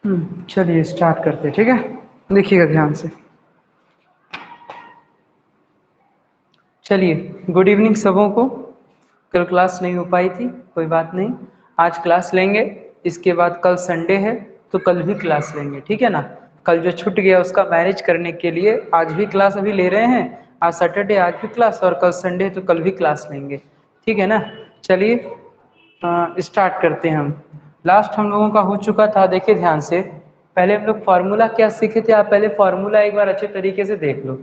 चलिए स्टार्ट करते हैं, ठीक है। देखिएगा ध्यान से। चलिए, गुड इवनिंग सबों को। कल क्लास नहीं हो पाई थी, कोई बात नहीं, आज क्लास लेंगे। इसके बाद कल संडे है तो कल भी क्लास लेंगे, ठीक है ना। कल जो छूट गया उसका मैनेज करने के लिए आज भी क्लास अभी ले रहे हैं। आज सैटरडे, आज भी क्लास, और कल संडे तो कल भी क्लास लेंगे, ठीक है ना। चलिए स्टार्ट करते हैं हम। लास्ट हम लोगों का हो चुका था, देखिए ध्यान से। पहले हम लोग फार्मूला क्या सीखे थे, आप पहले फार्मूला एक बार अच्छे तरीके से देख लो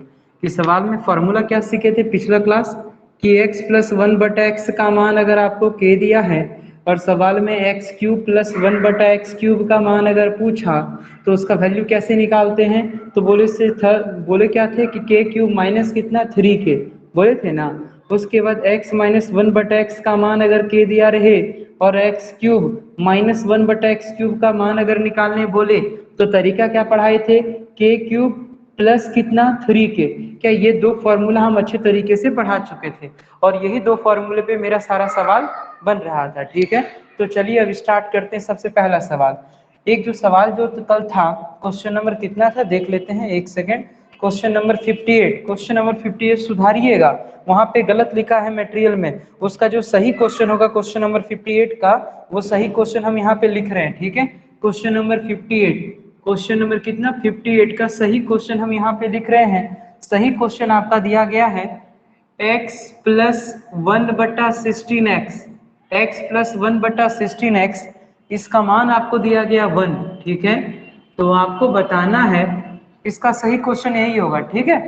कि सवाल में फार्मूला क्या सीखे थे पिछला क्लास, कि x प्लस 1/x का मान अगर आपको k दिया है और सवाल में x cube plus 1/x cube का मान अगर पूछा तो उसका वैल्यू कैसे निकालते हैं। तो बोले क्या थे कि k क्यूब माइनस कितना 3k बोले थे ना। उसके बाद x माइनस 1/x का मान अगर k दिया रहे और x cube minus 1/x cube का मान अगर निकालने बोले तो तरीका क्या पढ़ाए थे, k क्यूब प्लस कितना 3k। क्या ये दो फॉर्मूला हम अच्छे तरीके से पढ़ा चुके थे और यही दो फॉर्मूले पे मेरा सारा सवाल बन रहा था, ठीक है। तो चलिए अब स्टार्ट करते हैं। सबसे पहला सवाल, एक जो सवाल जो कल था, क्वेश्चन नंबर कितना था देख लेते हैं, एक second. Question number 58, question number 58 सुधारिएगा, वहां पे गलत लिखा है मटेरियल में। उसका जो सही क्वेश्चन होगा क्वेश्चन नंबर 58 का, वो सही क्वेश्चन हम यहाँ पे लिख रहे हैं, ठीक है। क्वेश्चन नंबर 58, क्वेश्चन नंबर कितना 58 का सही क्वेश्चन हम यहाँ पे लिख रहे हैं। सही क्वेश्चन आपका दिया गया है x plus 1/16x, x plus 1/16x, इसका मान आपको दिया गया 1, ठीक है। तो आपको बताना है, इसका सही क्वेश्चन यही होगा, ठीक है।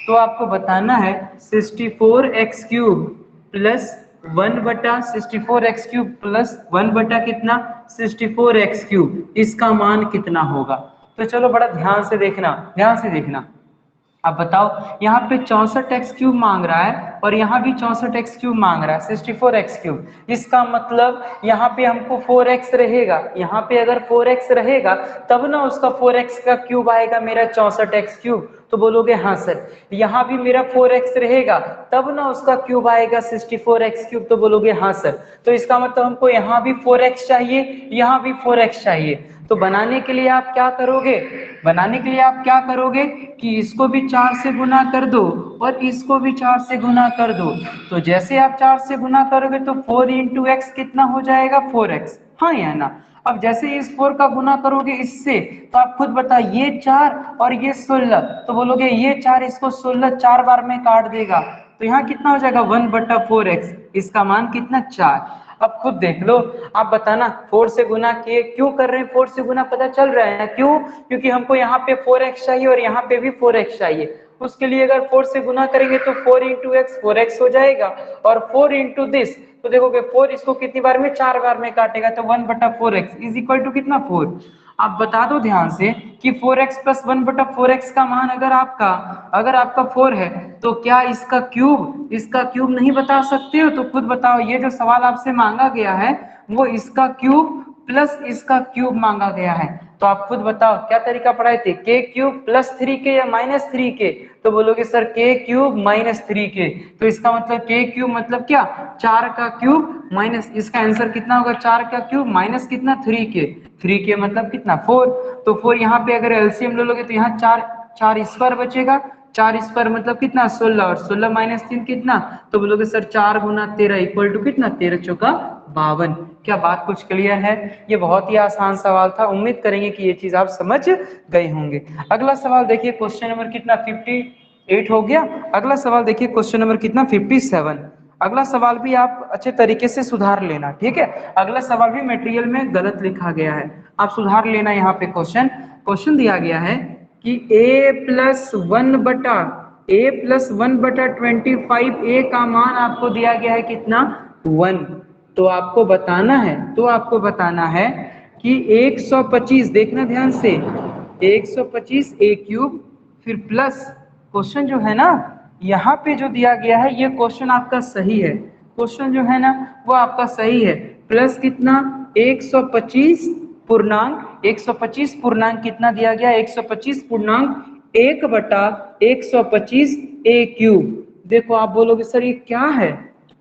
तो आपको बताना है 64x cube plus 1/64x cube plus 1/ कितना 64x क्यूब, इसका मान कितना होगा। तो चलो बड़ा ध्यान से देखना, ध्यान से देखना। अब बताओ, यहाँ पे 64x क्यूब मांग रहा है और यहाँ भी 64x क्यूब मांग रहा है, 64x क्यूब। इसका मतलब यहाँ पे हमको 4x रहेगा, यहाँ पे अगर 4x रहेगा तब ना उसका 4x का क्यूब आएगा मेरा 64x क्यूब। तो बोलोगे हाँ सर। यहाँ भी मेरा 4x रहेगा तब ना उसका क्यूब आएगा 64x क्यूब। तो बोलोगे हाँ सर। तो इसका मतलब हमको यहाँ भी 4x चाहिए, यहाँ भी 4x चाहिए। तो बनाने के लिए आप क्या करोगे, बनाने के लिए आप क्या करोगे कि इसको भी 4 से गुना कर दो और इसको भी 4 से गुना कर दो। तो जैसे आप 4 से गुना करोगे तो 4 इंटू एक्स कितना हो जाएगा 4x, हाँ या ना। अब जैसे इस 4 का गुना करोगे इससे, तो आप खुद बताइए, ये 4 और ये 16, तो बोलोगे ये 4 इसको 16 4 बार में काट देगा, तो यहाँ कितना हो जाएगा 1/4x, इसका मान कितना 4। अब खुद देख लो, आप बताना 4 से गुना किए क्यों कर रहे हैं, 4 से गुना पता चल रहा है क्यों, क्योंकि हमको यहाँ पे 4x चाहिए और यहाँ पे भी 4x चाहिए। उसके लिए अगर 4 से गुना करेंगे तो 4 इंटू एक्स 4x हो जाएगा और 4 इंटू दिस, तो देखोगे 4 इसको कितनी बार में 4 बार में काटेगा, तो 1/4x इज इक्वल टू कितना 4। आप बता दो ध्यान से कि 4x प्लस 1/4x का मान अगर आपका 4 है तो क्या इसका क्यूब नहीं बता सकते हो। तो खुद बताओ, ये जो सवाल आपसे मांगा गया है वो इसका क्यूब प्लस इसका क्यूब मांगा गया है। तो आप खुद बताओ क्या तरीका पढ़ाए थे, k क्यूब प्लस 3k या माइनस 3k। तो बोलोगे sir k cube minus 3k। तो इसका मतलब k क्यूब मतलब क्या 4 का क्यूब माइनस, इसका आंसर कितना होगा 4 का क्यूब माइनस कितना 3k, 3k मतलब कितना 4। तो 4 यहाँ पे अगर एलसीएम ले लोगे तो यहाँ 4 स्क्वायर बचेगा, 4 स्क्वायर मतलब कितना 16 और 16 माइनस 3 कितना। तो बोलोगे सर 4 गुना 13 इक्वल टू कितना 13 चौका 52। क्या बात कुछ क्लियर है। ये बहुत ही आसान सवाल था, उम्मीद करेंगे कि ये चीज आप समझ गए होंगे। अगला सवाल देखिए, क्वेश्चन नंबर कितना 58 हो गया। अगला सवाल देखिए क्वेश्चन नंबर कितना 57। अगला सवाल भी आप अच्छे तरीके से सुधार लेना, ठीक है। अगला सवाल भी मटेरियल में गलत लिखा गया है, आप सुधार लेना। यहाँ पे क्वेश्चन दिया गया है कि a+1/25 a का मान आपको दिया गया है कितना 1। तो आपको बताना है कि 125, देखना ध्यान से, 125 a क्यूब, फिर प्लस क्वेश्चन जो है ना यहाँ पे जो दिया गया है ये क्वेश्चन आपका सही है, क्वेश्चन जो है ना वो आपका सही है। प्लस कितना 125 पूर्णांक, 125 पूर्णांक कितना दिया गया 125 पूर्णांक 1/125 a क्यूब। देखो आप बोलोगे सर ये क्या है,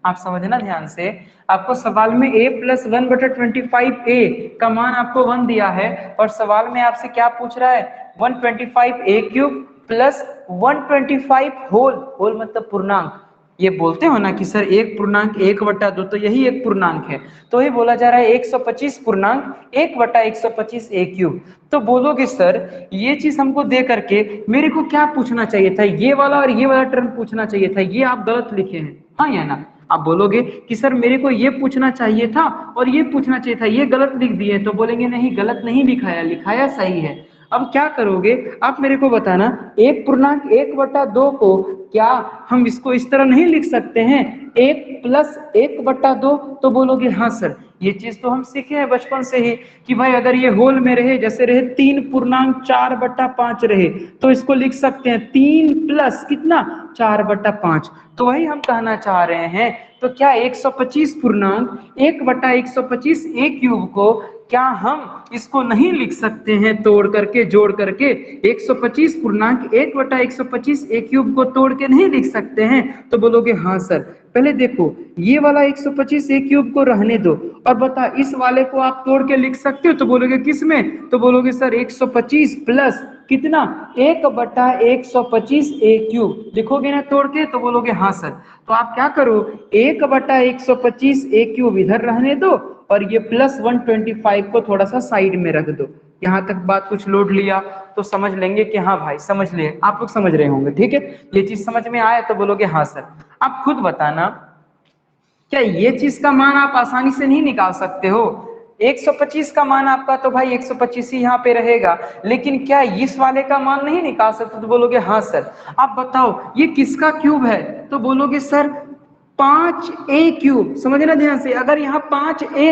आप समझना ध्यान से, आपको सवाल में a प्लस 1/25a का मान आपको 1 दिया है और सवाल में आपसे क्या पूछ रहा है 125a³ प्लस 125 होल मतलब पूर्णांक। ये बोलते हो ना कि सर एक पूर्णांक 1/2, तो यही एक पूर्णांक है, तो ही बोला जा रहा है 125 पूर्णांक 1/125a³। तो बोलोगे सर ये चीज हमको दे करके मेरे को क्या पूछना चाहिए था, ये वाला और ये वाला टर्म पूछना चाहिए था, ये आप गलत लिखे हैं, हाँ या ना। आप बोलोगे कि सर मेरे को ये पूछना चाहिए था और ये पूछना चाहिए था, ये गलत लिख दिए, तो बोलेंगे नहीं गलत नहीं लिखाया, लिखाया सही है। अब क्या करोगे आप मेरे को बताना, एक पूर्णांक 1/2 को क्या हम इसको इस तरह नहीं लिख सकते हैं 1 प्लस 1/2, तो बोलोगे हाँ सर ये चीज तो हम सीखे हैं बचपन से ही कि भाई अगर ये होल में रहे, जैसे रहे 3 पूर्णांक 4/5 रहे, तो इसको लिख सकते हैं 3 प्लस कितना 4/5। तो वही हम कहना चाह रहे हैं, तो क्या 125 पूर्णांक 1/125a³ को क्या हम इसको नहीं लिख सकते हैं तोड़ करके जोड़ करके, 125 पूर्णांक 1/125a³ को तोड़ के नहीं लिख सकते हैं, तो बोलोगे हाँ सर। पहले देखो ये वाला 125a³ को रहने दो और बता इस वाले को आप तोड़ के लिख सकते हो, तो बोलोगे किस में, तो बोलोगे सर 125 प्लस कितना 1/125a³ लिखोगे ना तोड़ के, तो बोलोगे हाँ सर। तो आप क्या करो 1/125a³ इधर रहने दो और ये प्लस 125 को थोड़ा सा साइड में रख दो। यहाँ तक बात कुछ लोड लिया तो समझ लेंगे कि हाँ भाई समझ लिए, आप लोग समझ रहे होंगे, ठीक है। ये चीज समझ में आया तो बोलोगे हाँ सर। आप खुद बताना क्या ये चीज का मान आप आसानी से नहीं निकाल सकते हो, 125 का मान आपका तो भाई 125 ही यहाँ पे रहेगा, लेकिन क्या इस वाले का मान नहीं निकाल सकते, तो बोलोगे हाँ सर। आप बताओ ये किसका क्यूब है, तो बोलोगे सर 5a³ समझना ध्यान से, अगर यहाँ 5a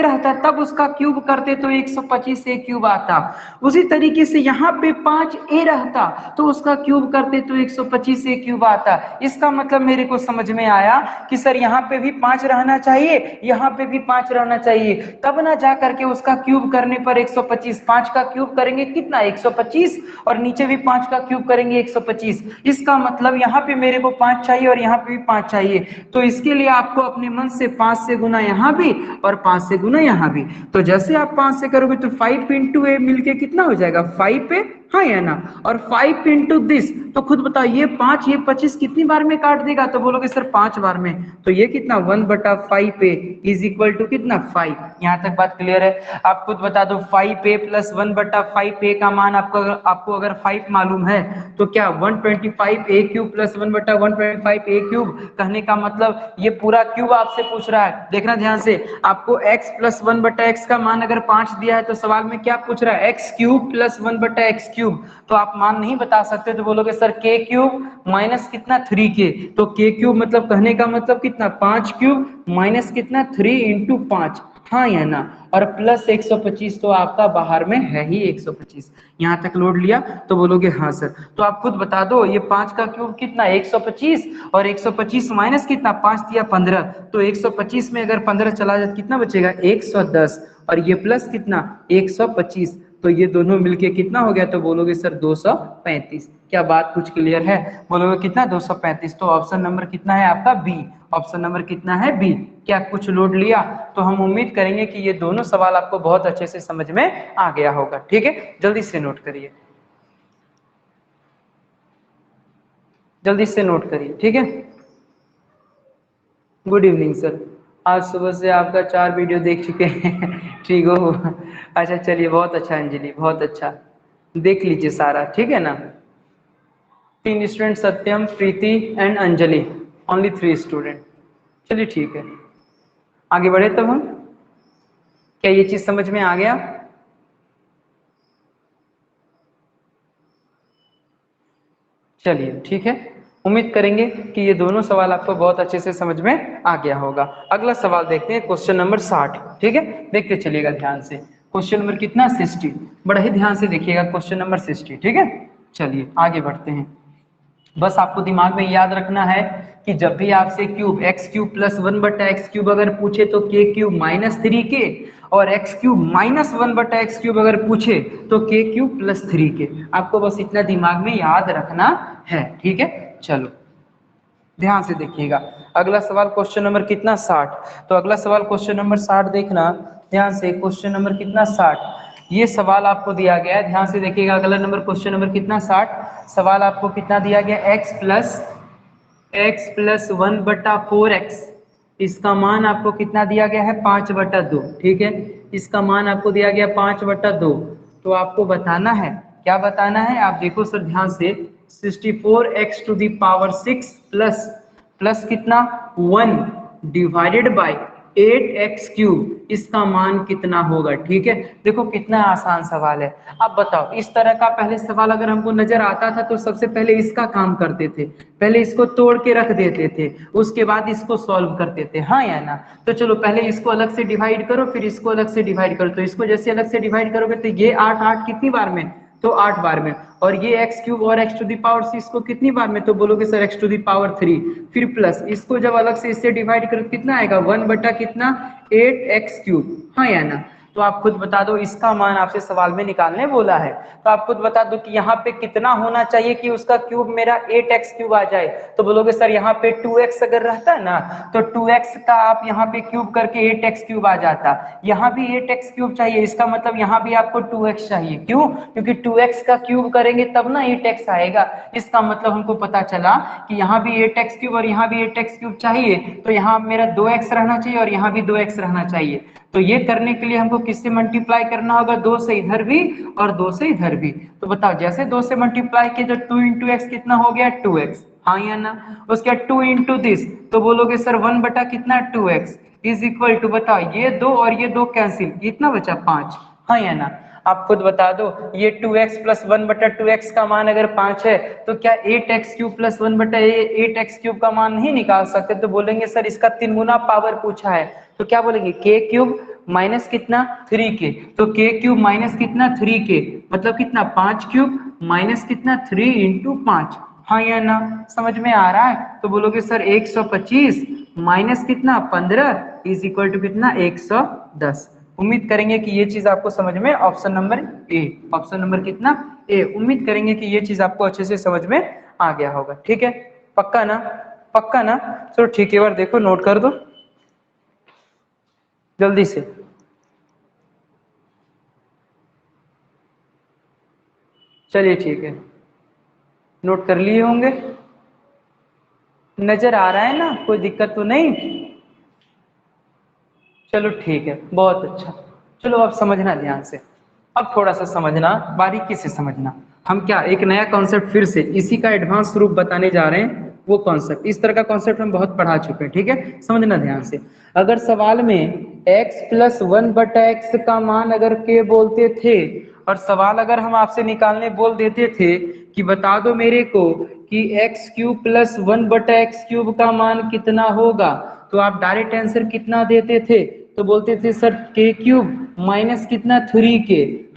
रहता तब उसका क्यूब करते तो 125a³ आता, उसी तरीके से यहाँ पे 5a रहता तो उसका क्यूब करते तो 125a³ आता। इसका मतलब मेरे को समझ में आया कि सर यहाँ पे भी 5 रहना चाहिए, यहाँ पे भी 5 रहना चाहिए, तब ना जा करके उसका क्यूब करने पर 125, 5 का क्यूब करेंगे कितना 125 और नीचे भी 5 का क्यूब करेंगे 125। इसका मतलब यहाँ पे मेरे को 5 चाहिए और यहाँ पे भी 5 चाहिए, तो इसके लिए आपको अपने मन से 5 से गुना यहाँ भी और 5 से गुना यहाँ भी, तो जैसे आप 5 से करोगे तो 5 इंटू a मिलके कितना हो जाएगा 5a, हाँ या ना। और 5 इंटू दिस, तो खुद बताओ ये 5 ये 25 कितनी बार में काट देगा, तो बोलोगे सर 5 बार में, तो ये कितना 1/5a इज इक्वल टू कितना 5। यहाँ तक बात क्लियर है। आप खुद बता दो 5a प्लस 1/5a का मान आपको अगर 5 मालूम है तो क्या 125a³ प्लस 1/125a³ कहने का मतलब ये पूरा क्यूब आपसे पूछ रहा है। देखना ध्यान से, आपको x प्लस 1/x का मान अगर 5 दिया है तो सवाल में क्या पूछ रहा है x³ प्लस 1/x³, तो आप मान नहीं बता सकते, तो बोलोगे सर k³ माइनस कितना 3k, तो k³ मतलब कहने का मतलब कितना 5³ माइनस कितना 3 इंटू 5, हाँ या ना। और प्लस 125 तो आपका बाहर में है ही 125। यहाँ तक लोड लिया तो बोलोगे हाँ सर। तो आप खुद बता दो ये 5 का क्यूब कितना 125 और 125 माइनस कितना 5 दिया 15, तो 125 में अगर 15 चला जाए कितना बचेगा 110 और ये प्लस कितना 125, तो ये दोनों मिलके कितना हो गया, तो बोलोगे सर 235। क्या बात कुछ क्लियर है, बोलोगे कितना 235, तो ऑप्शन नंबर कितना है आपका बी, ऑप्शन नंबर कितना है बी। क्या कुछ लोड लिया, तो हम उम्मीद करेंगे कि ये दोनों सवाल आपको बहुत अच्छे से समझ में आ गया होगा, ठीक है। जल्दी से नोट करिए, जल्दी से नोट करिए, ठीक है। गुड इवनिंग सर, आज सुबह से आपका 4 वीडियो देख चुके हैं ठीक हो, अच्छा चलिए बहुत अच्छा अंजलि, बहुत अच्छा, देख लीजिए सारा, ठीक है ना। 3 student Satyam, Preeti and Anjali, only 3 student, चलिए ठीक है। आगे बढ़े तब हम, क्या ये चीज समझ में आ गया। चलिए ठीक है, उम्मीद करेंगे कि ये दोनों सवाल आपको बहुत अच्छे से समझ में आ गया होगा। अगला सवाल देखते हैं, क्वेश्चन नंबर 60, ठीक है। देखते चलिएगा ध्यान से, क्वेश्चन नंबर कितना 60, बड़ा ही ध्यान से देखिएगा क्वेश्चन नंबर 60, ठीक है। चलिए आगे बढ़ते हैं। बस आपको दिमाग में याद रखना है कि जब भी आपसे क्यूब x³ प्लस 1/x³ अगर पूछे तो k³ माइनस 3k और x³ माइनस 1/x³ अगर पूछे तो k³ प्लस 3k, आपको बस इतना दिमाग में याद रखना है, ठीक है। चलो ध्यान से देखिएगा। अगला सवाल क्वेश्चन नंबर कितना 60। तो अगला सवाल क्वेश्चन नंबर 60 देखना ध्यान से। क्वेश्चन नंबर कितना 60, ये सवाल आपको दिया गया है, ध्यान से देखिएगा। अगला नंबर क्वेश्चन नंबर कितना 60, सवाल आपको कितना दिया गया, x प्लस 1/4x, इसका मान आपको कितना दिया गया है 5/2, ठीक है। इसका मान आपको दिया गया 5/2। तो आपको बताना है, क्या बताना है, आप देखो सर ध्यान से, 64x⁶ प्लस कितना 1 डिवाइडेड बाय 8x3, इसका मान कितना होगा, ठीक है। देखो कितना आसान सवाल है। अब बताओ, इस तरह का पहले सवाल अगर हमको नजर आता था तो सबसे पहले इसका काम करते थे, पहले इसको तोड़ के रख देते थे, उसके बाद इसको सॉल्व करते थे, हाँ या ना। तो चलो पहले इसको अलग से डिवाइड करो, फिर इसको अलग से डिवाइड करो। तो इसको जैसे अलग से डिवाइड करोगे तो ये 8 कितनी बार में, तो 8 बार में, और ये x³ और x⁶ इसको कितनी बार में, तो बोलोगे सर x�3। फिर प्लस इसको जब अलग से इससे डिवाइड करो कितना आएगा 1/8x³, हाँ या ना। तो आप खुद बता दो, इसका मान आपसे सवाल में निकालने बोला है, तो आप खुद बता दो कि यहाँ पे कितना होना चाहिए कि उसका क्यूब मेरा 8x³ आ जाए। तो बोलोगे सर यहाँ पे 2x अगर रहता ना तो 2x का आप यहाँ पे क्यूब करके 8x³ आ जाता, यहाँ भी 8x³ चाहिए, इसका मतलब यहाँ भी आपको 2x चाहिए। क्यों? क्योंकि 2x का क्यूब करेंगे तब ना 8x आएगा। इसका मतलब हमको पता चला कि यहाँ भी 8x³ और यहाँ भी 8x³ चाहिए, तो यहाँ मेरा 2x रहना चाहिए और यहाँ भी 2x रहना चाहिए। तो ये करने के लिए हमको किससे मल्टीप्लाई करना होगा, 2 से इधर भी और 2 से इधर भी। तो बताओ, जैसे 2 से मल्टीप्लाई किया तो 2 × x कितना हो गया 2x, हाँ या ना। उसके बाद 2 × दिस, तो बोलोगे सर 1 कितना 2x इज इक्वल टू, बताओ ये 2 और ये 2 कैंसिल, कितना बचा 5, हाँ या ना। आप खुद बता दो, ये 2x + 1/2x का मान अगर 5 है तो क्या 8x³ + 1/8x³ का मान नहीं निकाल सकते। तो बोलेंगे सर इसका 3 गुना पावर पूछा है, तो क्या बोलेंगे k³ माइनस कितना 3k, तो k³ माइनस कितना 3k, मतलब कितना 5³ माइनस कितना 3 × 5, हाँ या ना। समझ में आ रहा है। तो बोलोगे सर 125 माइनस कितना 15 इज इक्वल टू कितना 110। उम्मीद करेंगे कि ये चीज आपको समझ में, option number A, option number कितना ए, उम्मीद करेंगे कि ये चीज आपको अच्छे से समझ में आ गया होगा, ठीक है। पक्का ना, पक्का ना। चलो ठीक है, बार देखो नोट कर दो जल्दी से। चलिए ठीक है, नोट कर लिए होंगे, नजर आ रहा है ना, कोई दिक्कत तो नहीं। चलो ठीक है, बहुत अच्छा। चलो अब समझना ध्यान से, अब थोड़ा सा समझना, बारीकी से समझना। हम क्या एक नया कॉन्सेप्ट फिर से इसी का एडवांस रूप बताने जा रहे हैं। वो कॉन्सेप्ट, इस तरह का कॉन्सेप्ट हम बहुत पढ़ा चुके हैं, ठीक है। समझना ध्यान से। अगर सवाल में x + 1/x का मान अगर k बोलते थे, और सवाल अगर हम आपसे निकालने बोल देते थे कि बता दो मेरे को कि x³ + 1/x³ का मान कितना होगा, तो आप डायरेक्ट आंसर कितना देते थे, तो बोलते थे सर k³ माइनस कितना 3k,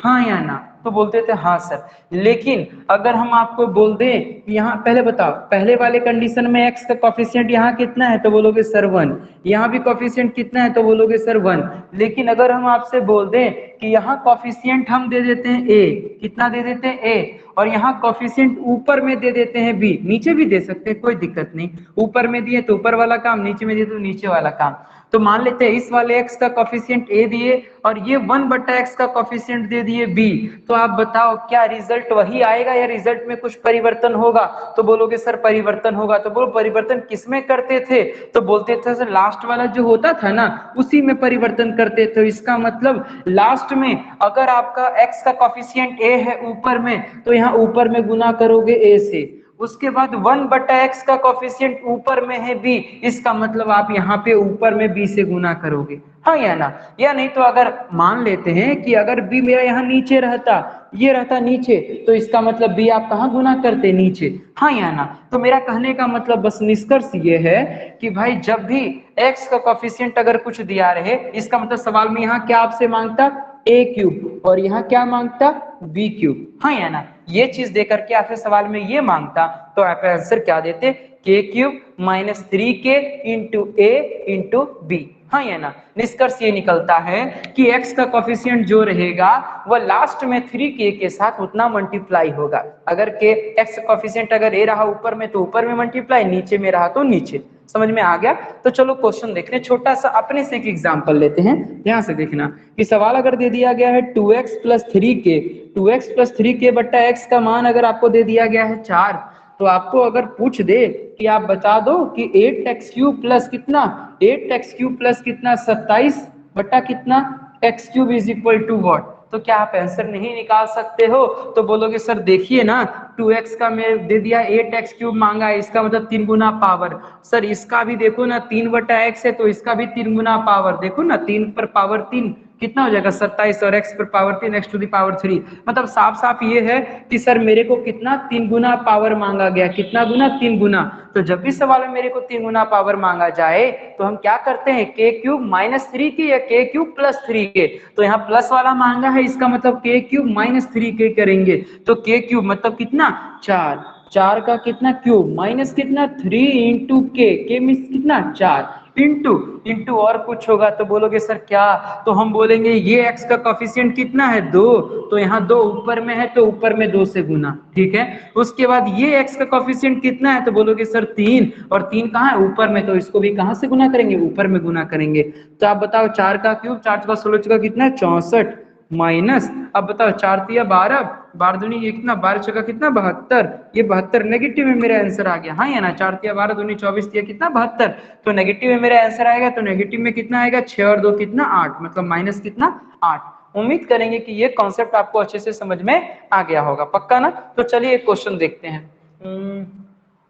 हाँ या ना। तो बोलते थे हाँ सर। लेकिन अगर हम आपको बोल दें कि यहाँ पहले बताओ, पहले वाले कंडीशन में x का कॉफिशिएंट यहाँ कितना है, तो बोलोगे सर 1, यहाँ भी कॉफिशिएंट कितना है, तो बोलोगे सर 1। लेकिन अगर हम आपसे बोल दें कि यहाँ कॉफिशिएंट हम दे देते हैं a, कितना दे देते हैं a, और यहाँ कॉफिशिएंट ऊपर में दे देते हैं b, नीचे भी दे सकते हैं कोई दिक्कत नहीं, ऊपर में दिए तो ऊपर वाला काम, नीचे में दिए तो नीचे वाला काम। तो मान लेते हैं इस वाले x का कॉफिशिएंट a दिए और ये 1/x का कॉफिशिएंट दे दिए b, तो आप बताओ क्या रिजल्ट वही आएगा या रिजल्ट में कुछ परिवर्तन होगा, तो बोलोगे सर परिवर्तन होगा। तो बोलो परिवर्तन किसमें करते थे, तो बोलते थे सर लास्ट वाला जो होता था ना उसी में परिवर्तन करते थे। इसका मतलब लास्ट में अगर आपका x का कॉफिशिएंट a है ऊपर में, तो यहाँ ऊपर में गुना करोगे a से, उसके बाद 1/x का कॉफिशिएंट ऊपर में है b, इसका मतलब आप यहाँ पे ऊपर में b से गुना करोगे, हाँ या ना। या नहीं तो अगर मान लेते हैं कि अगर b मेरा यहाँ नीचे रहता, ये रहता नीचे, तो इसका मतलब b आप कहाँ गुना करते, नीचे, हाँ या ना। तो मेरा कहने का मतलब बस निष्कर्ष ये है कि भाई जब भी x का कॉफिशिएंट अगर कुछ दिया रहे, इसका मतलब सवाल में यहाँ क्या आपसे मांगता a³ और यहाँ क्या मांगता b³, हाँ या ना। ये चीज देकर के आपसे सवाल में ये मांगता तो आप आंसर क्या देते k³ - 3k × a × b, हाँ या ना। निष्कर्ष ये निकलता है कि x का कोफिशिएंट जो रहेगा वह लास्ट में 3k के साथ उतना मल्टीप्लाई होगा। अगर k x कोफिशिएंट अगर a रहा ऊपर में तो ऊपर में मल्टीप्लाई, नीचे में रहा तो नीचे। समझ में आ गया? तो चलो क्वेश्चन देखते हैं, छोटा सा अपने से एक एग्जांपल लेते हैं। ध्यान से देखना कि सवाल अगर दे दिया गया है 2x plus 3k, 2x plus 3k बट्टा x का मान अगर आपको दे दिया गया है 4, तो आपको अगर पूछ दे कि आप बता दो कि 8x क्यूब प्लस कितना, 8x क्यूब प्लस कितना 27 बट्टा कितना x cube is equal to what, तो क्या आप आंसर नहीं निकाल सकते हो? तो बोलोगे सर देखिए ना 2x का मैं दे दिया 8x क्यूब मांगा है, इसका मतलब 3 गुना पावर। सर इसका भी देखो ना 3 बटा x है तो इसका भी 3 गुना पावर, देखो ना 3 पर पावर 3 कितना हो जाएगा 27 और x पर power 3 x to the power 3। मतलब साफ साफ ये है कि सर मेरे को कितना 3 गुना पावर मांगा गया, कितना गुना 3 गुना। तो जब भी सवाल में मेरे को 3 गुना पावर मांगा जाए तो हम क्या करते हैं k क्यूब माइनस 3k या k क्यूब प्लस 3k। तो यहाँ प्लस वाला मांगा है इसका मतलब k क्यूब माइनस 3k करेंगे। तो k क्यूब मतलब कितना 4, 4 का कितना क्यूब माइनस कितना 3 इंटू के मीन्स कितना 4 इंटू इंटू और कुछ होगा तो बोलोगे सर क्या, तो हम बोलेंगे ये x का कोफिशिएंट कितना है 2, तो यहाँ 2 ऊपर में है तो ऊपर में 2 से गुना, ठीक है। उसके बाद ये x का कोफिशिएंट कितना है तो बोलोगे सर 3, और 3 कहाँ है ऊपर में, तो इसको भी कहाँ से गुना करेंगे ऊपर में गुना करेंगे। तो आप बताओ 4 का क्यूब 4 का 16 का कितना है 64 माइनस, अब बताओ 4 तिया 12, 12 दूनी ये कितना 12 छका कितना 72, ये 72 नेगेटिव में मेरा आंसर आ गया। हाँ या ना, 4 तिया 12 दूनी 24 तिया कितना 72, तो नेगेटिव में मेरा आंसर आएगा। तो नेगेटिव में कितना आएगा 6 और 2 कितना 8, मतलब माइनस कितना 8। उम्मीद करेंगे कि ये कॉन्सेप्ट आपको अच्छे से समझ में आ गया होगा, पक्का ना। तो चलिए एक क्वेश्चन देखते हैं,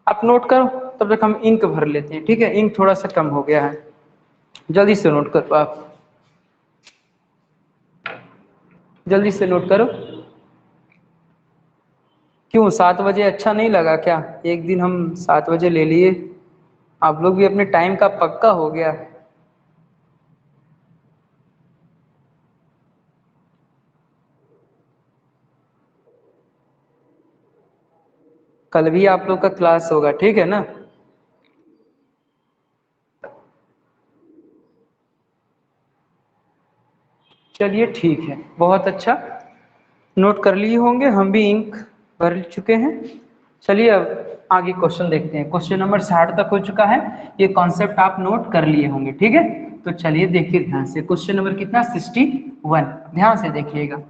आप नोट करो तब तक हम इंक भर लेते हैं, ठीक है। इंक थोड़ा सा कम हो गया है, जल्दी से नोट करो, आप जल्दी से नोट करो। क्यों 7 बजे अच्छा नहीं लगा क्या? एक दिन हम 7 बजे ले लिए, आप लोग भी अपने टाइम का पक्का हो गया। कल भी आप लोग का क्लास होगा, ठीक है ना। चलिए ठीक है, बहुत अच्छा, नोट कर लिए होंगे, हम भी इंक भर चुके हैं। चलिए अब आगे क्वेश्चन देखते हैं। क्वेश्चन नंबर 60 तक हो चुका है, ये कॉन्सेप्ट आप नोट कर लिए होंगे, ठीक है। तो चलिए देखिए ध्यान से, क्वेश्चन नंबर कितना 61, ध्यान से देखिएगा।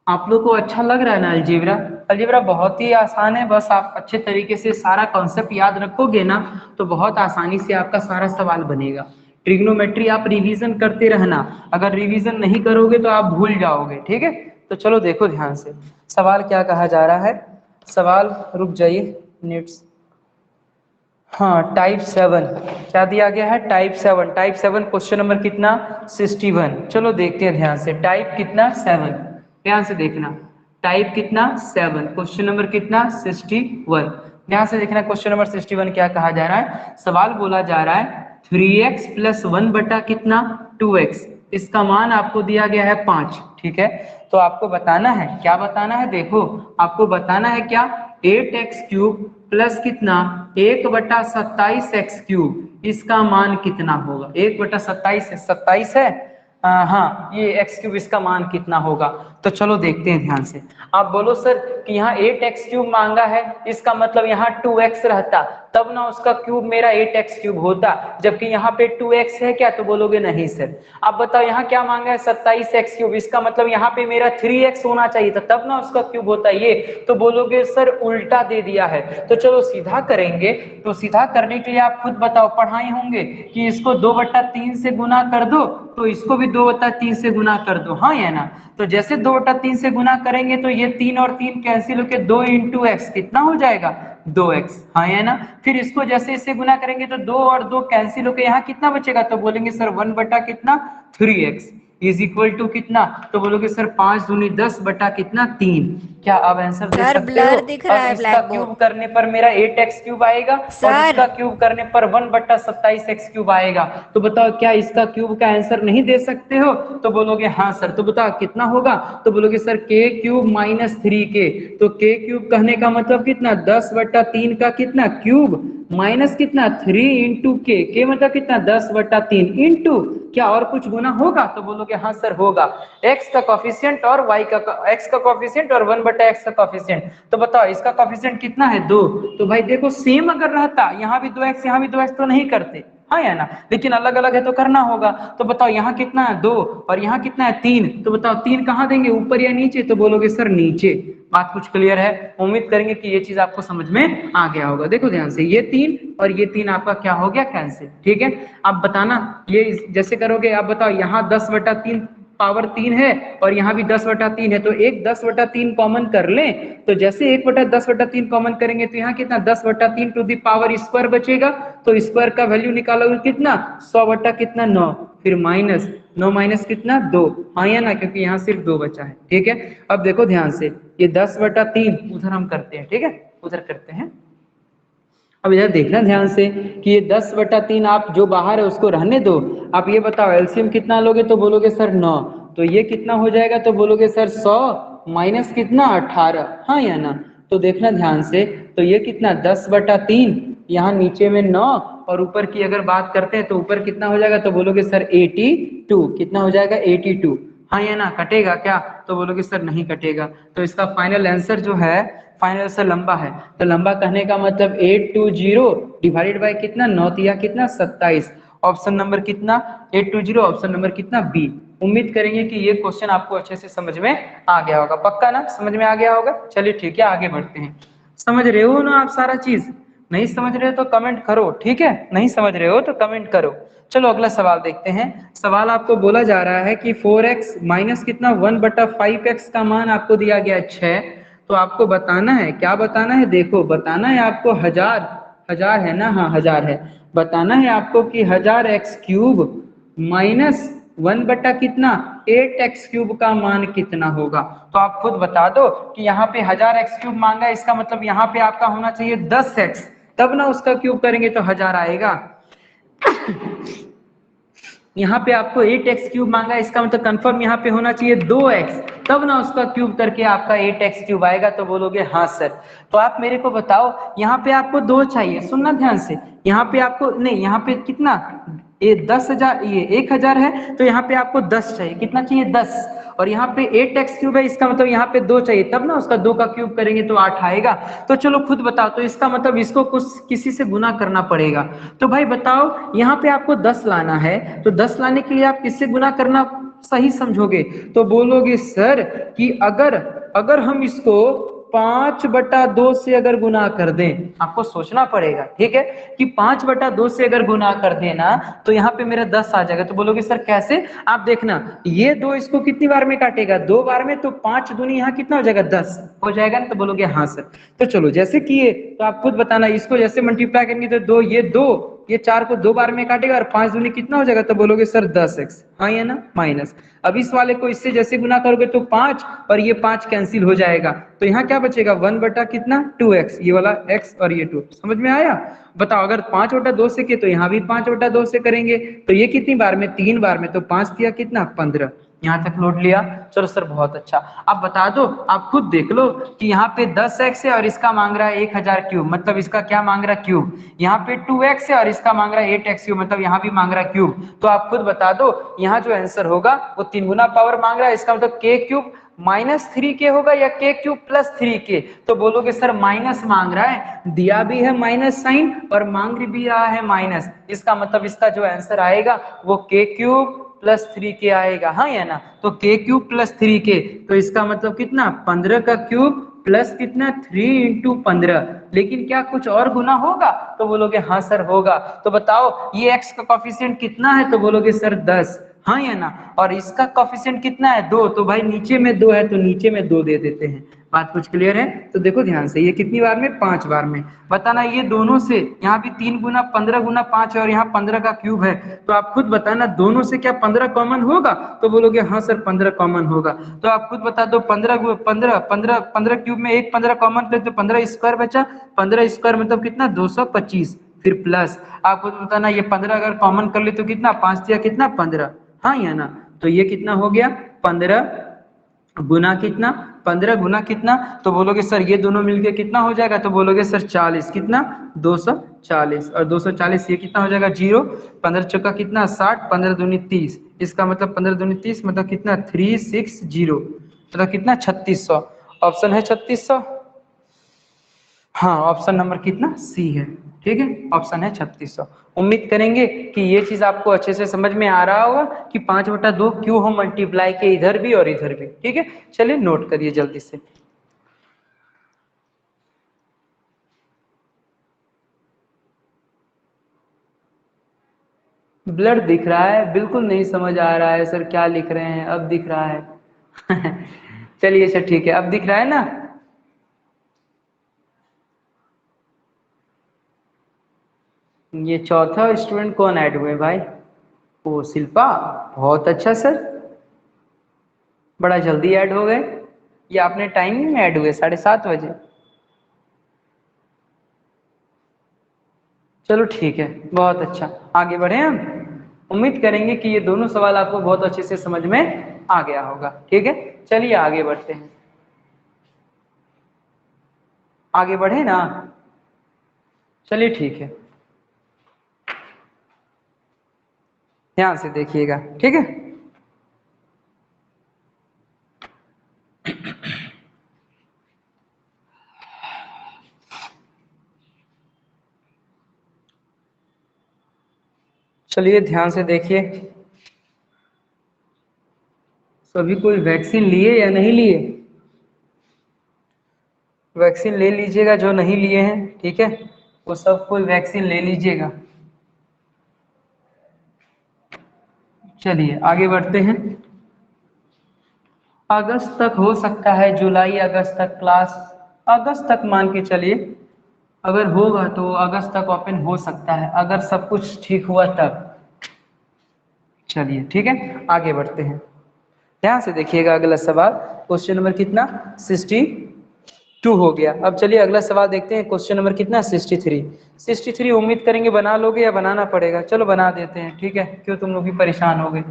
आप लोग को अच्छा लग रहा है ना अलजेब्रा? अलजेब्रा बहुत ही आसान है, बस आप अच्छे तरीके से सारा कॉन्सेप्ट याद रखोगे ना तो बहुत आसानी से आपका सारा सवाल बनेगा। ट्रिग्नोमेट्री आप रिवीजन करते रहना, अगर रिवीजन नहीं करोगे तो आप भूल जाओगे, ठीक है। तो चलो देखो ध्यान से, सवाल क्या कहा जा रहा है। सवाल, रुक जाइए मिनट्स, हाँ टाइप 7 क्या दिया गया है, टाइप 7, टाइप 7 क्वेश्चन नंबर कितना 61। चलो देखते हैं ध्यान से, टाइप कितना 7, ध्यान से देखना, टाइप कितना 7, क्वेश्चन नंबर कितना 61। ध्यान से देखना क्वेश्चन नंबर 61 क्या कहा जा रहा है। सवाल बोला जा रहा है 3x प्लस 1 बटा कितना 2x, इसका मान आपको दिया गया है 5, ठीक है। तो आपको बताना है, क्या बताना है, देखो आपको बताना है क्या 8x क्यूब प्लस कितना 1 बटा 27 एक्स क्यूब, इसका मान कितना होगा। 1 बटा 27 है, हाँ ये एक्स क्यूब, इसका मान कितना होगा। तो चलो देखते हैं ध्यान से। आप बोलो सर कि यहाँ 8x क्यूब मांगा है, इसका मतलब यहाँ 2x रहता तब ना उसका क्यूब मेरा 8x क्यूब होता, जबकि यहाँ पे 2x है क्या, तो बोलोगे नहीं सर। आप बताओ यहाँ क्या मांगा है 27x क्यूब, इसका मतलब यहाँ पे मेरा 3x होना चाहिए था तब ना उसका क्यूब होता ये, तो बोलोगे सर उल्टा दे दिया है। तो चलो सीधा करेंगे, तो सीधा करने के लिए आप खुद बताओ, पढ़ाए होंगे कि इसको 2/3 से गुना कर दो तो इसको भी 2/3 से गुना कर दो, हाँ या ना। तो जैसे 2/3 से गुना करेंगे तो ये 3 और 3 कैंसिल होकर 2 इंटू एक्स कितना हो जाएगा 2x, हाँ या ना। फिर इसको जैसे इससे गुना करेंगे तो 2 और 2 कैंसिल होकर यहाँ कितना बचेगा, तो बोलेंगे सर 1 बटा कितना 3x इज इक्वल टू कितना, तो बोलोगे सर 5 दूनी 10 बटा कितना 3, क्या आप आंसर दे सर सकते हो? ब्लर दिख रहा अब है इसका ब्लैक बोर्ड। क्यूब करने पर मेरा 8x क्यूब आएगा और सर इसका क्यूब करने पर 1/27x क्यूब आएगा। तो बताओ क्या इसका क्यूब का आंसर नहीं दे सकते हो? तो बोलोगे हाँ सर। तो बताओ कितना होगा? तो बोलोगे sir k cube minus 3k। तो k क्यूब कहने का मतलब कितना? 10/3 का कितना क्यूब माइनस कितना 3 इंटू के मतलब कितना 10/3 इंटू क्या और कुछ गुना होगा? तो बोलोगे हाँ सर होगा। x का कॉफिशिएंट और y का x का कॉफिशिएंट और 1/x का कॉफिशिएंट। तो बताओ इसका कॉफिशिएंट कितना है? 2। तो भाई देखो सेम अगर रहता यहाँ भी 2x यहाँ भी 2x तो नहीं करते, हाँ या ना, लेकिन अलग अलग है तो करना होगा। तो बताओ यहाँ कितना है? 2 और यहाँ कितना है? 3। तो बताओ 3 कहाँ देंगे, ऊपर या नीचे? तो बोलोगे सर नीचे। बात कुछ क्लियर है? उम्मीद करेंगे कि ये चीज आपको समझ में आ गया होगा। देखो ध्यान से, ये 3 और ये 3 आपका क्या हो गया? कैंसिल। ठीक है, आप बताना ये जैसे करोगे। आप बताओ यहाँ 10/3 पावर 3 है और यहाँ भी 10/3 है, तो एक 10/3 कॉमन कर लें। तो जैसे 1/10/3 कॉमन करेंगे तो यहाँ कितना 10/3 टू दी पावर स्क्वायर बचेगा। तो स्क्वायर का वैल्यू निकालोगे कितना 100 कितना 9, फिर माइनस 9 माइनस कितना 2, हाँ या ना, क्योंकि यहाँ सिर्फ 2 बचा है। ठीक है, अब देखो ध्यान से, ये 10/3 उधर हम करते हैं। ठीक है, उधर करते हैं। अब इधर देखना ध्यान से कि ये 10/3 आप जो बाहर है उसको रहने दो। आप ये बताओ एलसीएम कितना लोगे? तो बोलोगे सर 9। तो ये कितना हो जाएगा? तो बोलोगे सर 100 माइनस कितना 18, हाँ या ना। तो देखना ध्यान से, तो ये कितना 10/3, यहाँ नीचे में 9 और ऊपर की अगर बात करते हैं तो ऊपर कितना हो जाएगा? तो बोलोगे सर 82। कितना हो जाएगा? 82, हाँ या ना। कटेगा क्या? तो बोलोगे सर नहीं कटेगा। तो इसका फाइनल आंसर जो है, फाइनल से लंबा है। तो लंबा कहने का मतलब 820 डिवाइडेड बाय कितना 9 या कितना 27। ऑप्शन नंबर कितना 820, ऑप्शन नंबर कितना बी। उम्मीद करेंगे कि ये क्वेश्चन आपको अच्छे से समझ में आ गया होगा। पक्का ना समझ में आ गया होगा? चलिए ठीक है, आगे बढ़ते हैं। समझ रहे हो ना आप सारा चीज? नहीं समझ रहे हो तो कमेंट करो। ठीक है, नहीं समझ रहे हो तो कमेंट करो। चलो अगला सवाल देखते हैं। सवाल आपको बोला जा रहा है कि 4x माइनस कितना 1/5x का मान आपको दिया गया 6। तो आपको बताना है, क्या बताना है? देखो बताना है आपको हजार, हजार है ना, हाँ हजार है। बताना है आपको कि 1000x³ माइनस 1 कितना 8x³ का मान कितना होगा। तो आप खुद बता दो कि यहाँ पे 1000x³ मांगा है, इसका मतलब यहाँ पे आपका होना चाहिए 10x, तब ना उसका क्यूब करेंगे तो 1000 आएगा। यहाँ पे आपको 8x³ मांगा है, इसका मतलब कंफर्म यहाँ पे होना चाहिए 2x, तब ना उसका क्यूब करके आपका 8x³ आएगा। तो बोलोगे हाँ सर। तो आप मेरे को बताओ, यहाँ पे आपको 2 चाहिए, सुनना ध्यान से। यहाँ पे आपको नहीं, यहाँ पे कितना ये 10,000, ये 1000 है, तो यहाँ पे आपको 10 चाहिए। कितना चाहिए? 10। और यहाँ पे 8x³ है, इसका मतलब यहाँ पे 2 चाहिए, तब ना उसका 2 का क्यूब करेंगे तो 8 आएगा। तो चलो खुद बताओ, तो इसका मतलब इसको कुछ किसी से गुना करना पड़ेगा। तो भाई बताओ, यहाँ पे आपको 10 लाना है, तो 10 लाने के लिए आप किससे गुना करना सही समझोगे? तो बोलोगे सर कि अगर अगर हम इसको 5/2 से अगर गुना कर दें, आपको सोचना पड़ेगा। ठीक है, कि 5/2 से अगर गुना कर देना तो यहाँ पे मेरा 10 आ जाएगा। तो बोलोगे सर कैसे? आप देखना, ये 2 इसको कितनी बार में काटेगा? 2 बार में, तो 5 दूनी यहाँ कितना हो जाएगा? 10 हो जाएगा ना। तो बोलोगे हाँ सर। तो चलो जैसे किए, तो आप खुद बताना, इसको जैसे मल्टीप्लाई करेंगे तो 2 ये 4 को 2 बार में काटेगा और 5 दूनी कितना हो जाएगा? तो बोलोगे सर 10x, हाँ या ना, माइनस। अब इस वाले को इससे जैसे गुना करोगे तो 5 और ये 5 कैंसिल हो जाएगा। तो यहाँ क्या बचेगा? 1 कितना 2x, ये वाला x और ये 2। समझ में आया? बताओ, अगर 5/2 से किए तो यहाँ भी 5/2 से करेंगे, तो ये कितनी बार में? 3 बार में, तो 5 दिया कितना 15। यहाँ तक नोट लिया? चलो सर बहुत अच्छा। अब बता दो, आप खुद देख लो कि यहाँ पे 10x है और इसका मांग रहा है 1000 मतलब इसका क्या मांग रहा है? क्यूब। यहाँ पे 2x है और इसका मांग रहा है 8x मतलब यहाँ भी मांग रहा है क्यूब। तो आप खुद बता दो, यहाँ जो आंसर होगा वो 3 गुना पावर मांग रहा है, इसका मतलब k³ -3k होगा या k³ +3k। तो बोलोगे सर माइनस मांग रहा है, दिया भी है माइनस साइन और मांग भी रहा है माइनस, इसका मतलब इसका जो आंसर आएगा वो k³ +3k आएगा, हाँ या ना। तो k³ +3k, तो इसका मतलब कितना 15 का क्यूब प्लस कितना 3 इंटू 15। लेकिन क्या कुछ और गुना होगा? तो बोलोगे हाँ सर होगा। तो बताओ ये x का कॉफिशिएंट कितना है? तो बोलोगे सर 10, हाँ या ना। और इसका कॉफिशिएंट कितना है? 2, तो भाई नीचे में 2 है तो नीचे में 2 दे देते हैं। बात कुछ क्लियर है? तो देखो ध्यान से, ये कितनी बार में? 5 बार में। बताना ये दोनों से, यहाँ भी 3 गुना 15 गुना 5 है और यहाँ 15 का क्यूब है, तो आप खुद बताना दोनों से क्या 15 कॉमन होगा? तो बोलोगे हाँ सर 15 कॉमन होगा। तो आप खुद बता दो, 15 क्यूब में एक 15 कॉमन ले तो 15 स्क्वायर बचा, 15 स्क्वायर मतलब कितना? 225। फिर प्लस आप खुद बताना, ये 15 अगर कॉमन कर ले तो कितना? 5 दिया कितना? 15। हाँ या ना? तो ये कितना हो गया? 15 गुना कितना? 15 गुना कितना? तो बोलोगे सर ये दोनों मिलके कितना हो जाएगा? तो बोलोगे सर 40। कितना? 240। और 240 ये कितना हो जाएगा? 0। 15 चौका कितना? 60। 15 दूनी 30। इसका मतलब 15 दूनी 30 मतलब कितना? 360 मतलब कितना? 3600। ऑप्शन है 3600। हाँ, ऑप्शन नंबर कितना? सी है। ठीक है, ऑप्शन है 3600। उम्मीद करेंगे कि ये चीज आपको अच्छे से समझ में आ रहा होगा कि 5/2 क्यों हम मल्टीप्लाई के इधर भी और इधर भी। ठीक है, चलिए नोट करिए जल्दी से। ब्लड दिख रहा है? बिल्कुल नहीं समझ आ रहा है सर, क्या लिख रहे हैं? अब दिख रहा है। चलिए सर ठीक है, अब दिख रहा है ना? ये चौथा स्टूडेंट कौन ऐड हुए भाई? ओ शिल्पा, बहुत अच्छा सर, बड़ा जल्दी ऐड हो गए। ये आपने टाइमिंग में ऐड हुए 7:30 बजे? चलो ठीक है, बहुत अच्छा। आगे बढ़े हम। उम्मीद करेंगे कि ये दोनों सवाल आपको बहुत अच्छे से समझ में आ गया होगा। ठीक है, चलिए आगे बढ़ते हैं। आगे बढ़े ना? चलिए ठीक है, ध्यान से देखिएगा। ठीक है, चलिए ध्यान से देखिए। सभी कोई वैक्सीन लिए या नहीं लिए? वैक्सीन ले लीजिएगा जो नहीं लिए हैं। ठीक है, वो सब कोई वैक्सीन ले लीजिएगा। चलिए आगे बढ़ते हैं। अगस्त तक हो सकता है, जुलाई अगस्त तक क्लास, अगस्त तक मान के चलिए। अगर होगा तो अगस्त तक ओपन हो सकता है, अगर सब कुछ ठीक हुआ तब। चलिए ठीक है, आगे बढ़ते हैं। ध्यान से देखिएगा अगला सवाल। क्वेश्चन नंबर कितना? 62 हो गया। अब चलिए अगला सवाल देखते हैं। क्वेश्चन नंबर कितना? 63। 63 उम्मीद करेंगे बना लोगे या बनाना पड़ेगा? चलो बना देते हैं। ठीक है, क्यों तुम लोग भी परेशान हो गए?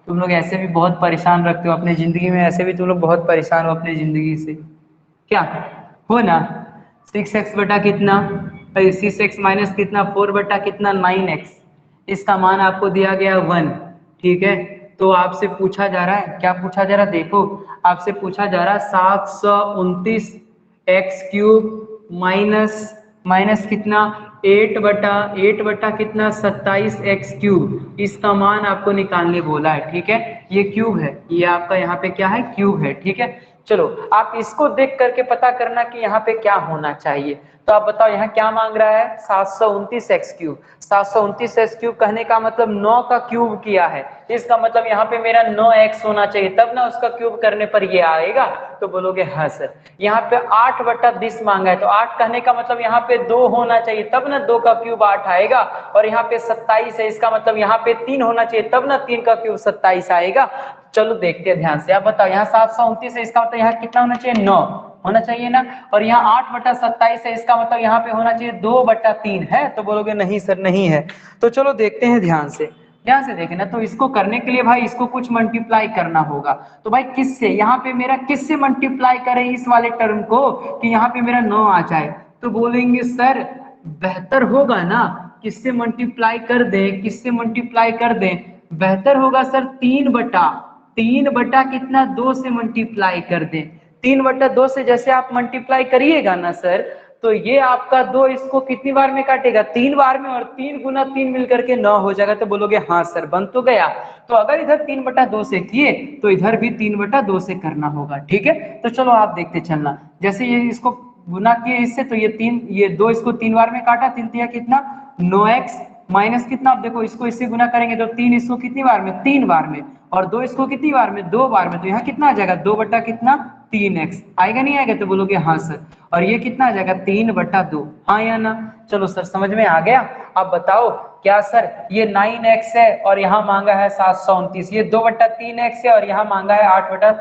तुम लोग ऐसे भी बहुत परेशान रखते हो अपनी जिंदगी में, ऐसे भी तुम लोग बहुत परेशान हो अपनी जिंदगी से, क्या हो ना? 6x बटा कितना? 6x माइनस कितना? 4 बटा कितना? 9x। इसका मान आपको दिया गया 1। ठीक है, तो आपसे पूछा जा रहा है, क्या पूछा जा रहा है? देखो, आपसे पूछा जा रहा है 729x³ माइनस माइनस कितना? 8 बटा कितना? 27x³। इसका मान आपको निकालने बोला है। ठीक है, ये क्यूब है, ये आपका यहाँ पे क्या है? क्यूब है। ठीक है, चलो आप इसको देख करके पता करना कि यहाँ पे क्या होना चाहिए। तो आप बताओ यहाँ क्या मांग रहा है? 729x³। 729x³ कहने का मतलब 9 का क्यूब किया है। इसका मतलब यहाँ पे मेरा 9x होना चाहिए, तब ना उसका क्यूब करने पर ये आएगा। तो बोलोगे हाँ सर। यहाँ पे 8/20 मांगा है, तो 8 कहने का मतलब यहाँ पे 2 होना चाहिए, तब ना 2 का क्यूब 8 आएगा। और यहाँ पे 27 है, इसका मतलब यहाँ पे 3 होना चाहिए, तब ना 3 का क्यूब 27 आएगा। चलो देखते हैं ध्यान से। आप बताओ यहाँ 729 है, इसका मतलब यहाँ कितना होना चाहिए? 9 होना चाहिए ना। और यहाँ 8/27 है, इसका मतलब यहाँ पे होना चाहिए 2/3 है। तो बोलोगे नहीं सर नहीं है। तो चलो देखते हैं ध्यान से। ध्यान से देखें ना, तो इसको करने के लिए भाई इसको कुछ मल्टीप्लाई करना होगा। तो भाई किससे? यहाँ पे मेरा किससे मल्टीप्लाई करें इस वाले टर्म को कि यहाँ पे मेरा 9 आ जाए? तो बोलेंगे सर बेहतर होगा ना किससे मल्टीप्लाई कर दे, किससे मल्टीप्लाई कर दें? बेहतर होगा सर 3/3 कितना? 2 से मल्टीप्लाई कर दें। 3/2 से जैसे आप मल्टीप्लाई करिएगा ना सर, तो ये आपका 2 इसको कितनी बार में काटेगा? 3 बार में, और 3 गुना 3 मिलकर के 9 हो जाएगा। तो बोलोगे हाँ सर बन तो गया। तो अगर इधर 3/2 से किए तो इधर भी 3/2 से करना होगा। ठीक है, तो चलो आप देखते चलना। जैसे ये इसको गुना किए इससे, तो ये 2 इसको 3 बार में काटा, 3 तिया कितना? 9x माइनस कितना, अब देखो इसको इससे गुना करेंगे तो 3 इसको कितनी बार में, 3 बार में, और 2 इसको कितनी बार में, 2 बार में, तो यहाँ कितना आ जाएगा 2 बटा कितना 3x आएगा नहीं आएगा, तो बोलोगे हाँ सर। और ये कितना आ जाएगा 3 बटा 2, हाँ या ना। चलो सर समझ में आ गया। अब बताओ क्या सर ये 9x है और यहाँ मांगा है 729, ये 2 बटा 3x है और यहाँ मांगा है 8 बटा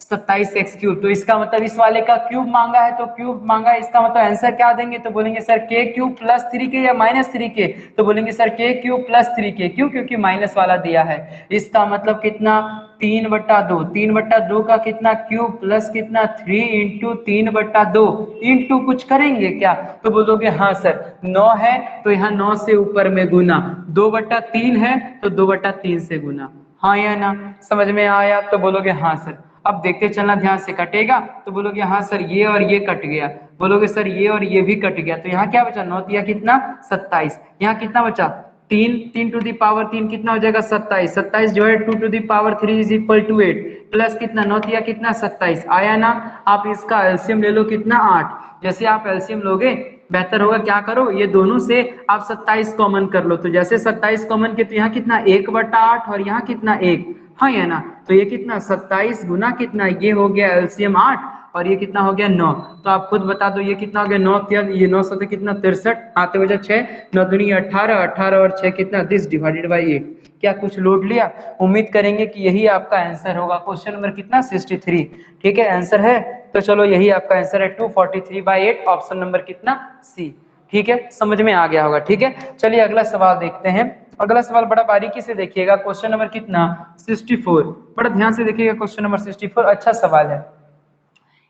27x क्यूब, तो इसका मतलब इस वाले का क्यूब मांगा है, तो क्यूब मांगा है, इसका मतलब आंसर क्या देंगे, तो बोलेंगे sir k cube plus 3k या माइनस 3k, तो बोलेंगे sir k cube plus 3k, क्यों, क्योंकि माइनस वाला दिया है। इसका मतलब कितना 3 बटा 2, 3 बटा 2 का कितना क्यूब प्लस कितना 3 इंटू 3 बटा 2 इंटू कुछ करेंगे क्या, तो बोलोगे हाँ सर 9 है तो यहाँ 9 से ऊपर में गुना, 2 बटा 3 है तो 2 बटा 3 से गुना, हाँ या ना, समझ में आया, तो बोलोगे हाँ सर। अब देखते चलना ध्यान से, कटेगा तो बोलोगे हाँ सर ये और ये कट गया, बोलोगे सर ये और ये भी कट गया, तो यहाँ क्या बचा 9 या कितना 27, यहाँ कितना बचा 3, 3 टू दी पावर 3 कितना हो जाएगा 27, 27 जो है 2 to the power 3 is equal to 8 plus कितना 9 या कितना 27 आया ना। आप इसका एलसीएम ले लो कितना 8, जैसे आप एलसीएम लोगे बेहतर होगा क्या करो ये दोनों से आप 27 कॉमन कर लो, तो जैसे 27 कॉमन के तो यहाँ कितना 1 बटा 8 और यहाँ कितना 1, हाँ है ना, तो ये कितना 27 गुना कितना, ये हो गया एलसीएम 8 और ये कितना हो गया 9, तो आप खुद बता दो ये कितना हो गया 9 ये 9 से कितना 63 आते बजा 6 9 दूनी 18 18 और 6 कितना दिस डिवाइडेड बाई 8, क्या कुछ लोड लिया, उम्मीद करेंगे कि यही आपका आंसर होगा, क्वेश्चन नंबर कितना 63, ठीक है आंसर है, तो चलो यही आपका आंसर है 243/8 ऑप्शन नंबर कितना सी, ठीक है समझ में आ गया होगा, ठीक है। चलिए अगला सवाल देखते हैं, अगला सवाल बड़ा बारीकी से देखिएगा, क्वेश्चन नंबर कितना 64, बड़ा ध्यान से देखिएगा क्वेश्चन नंबर 64, अच्छा सवाल है।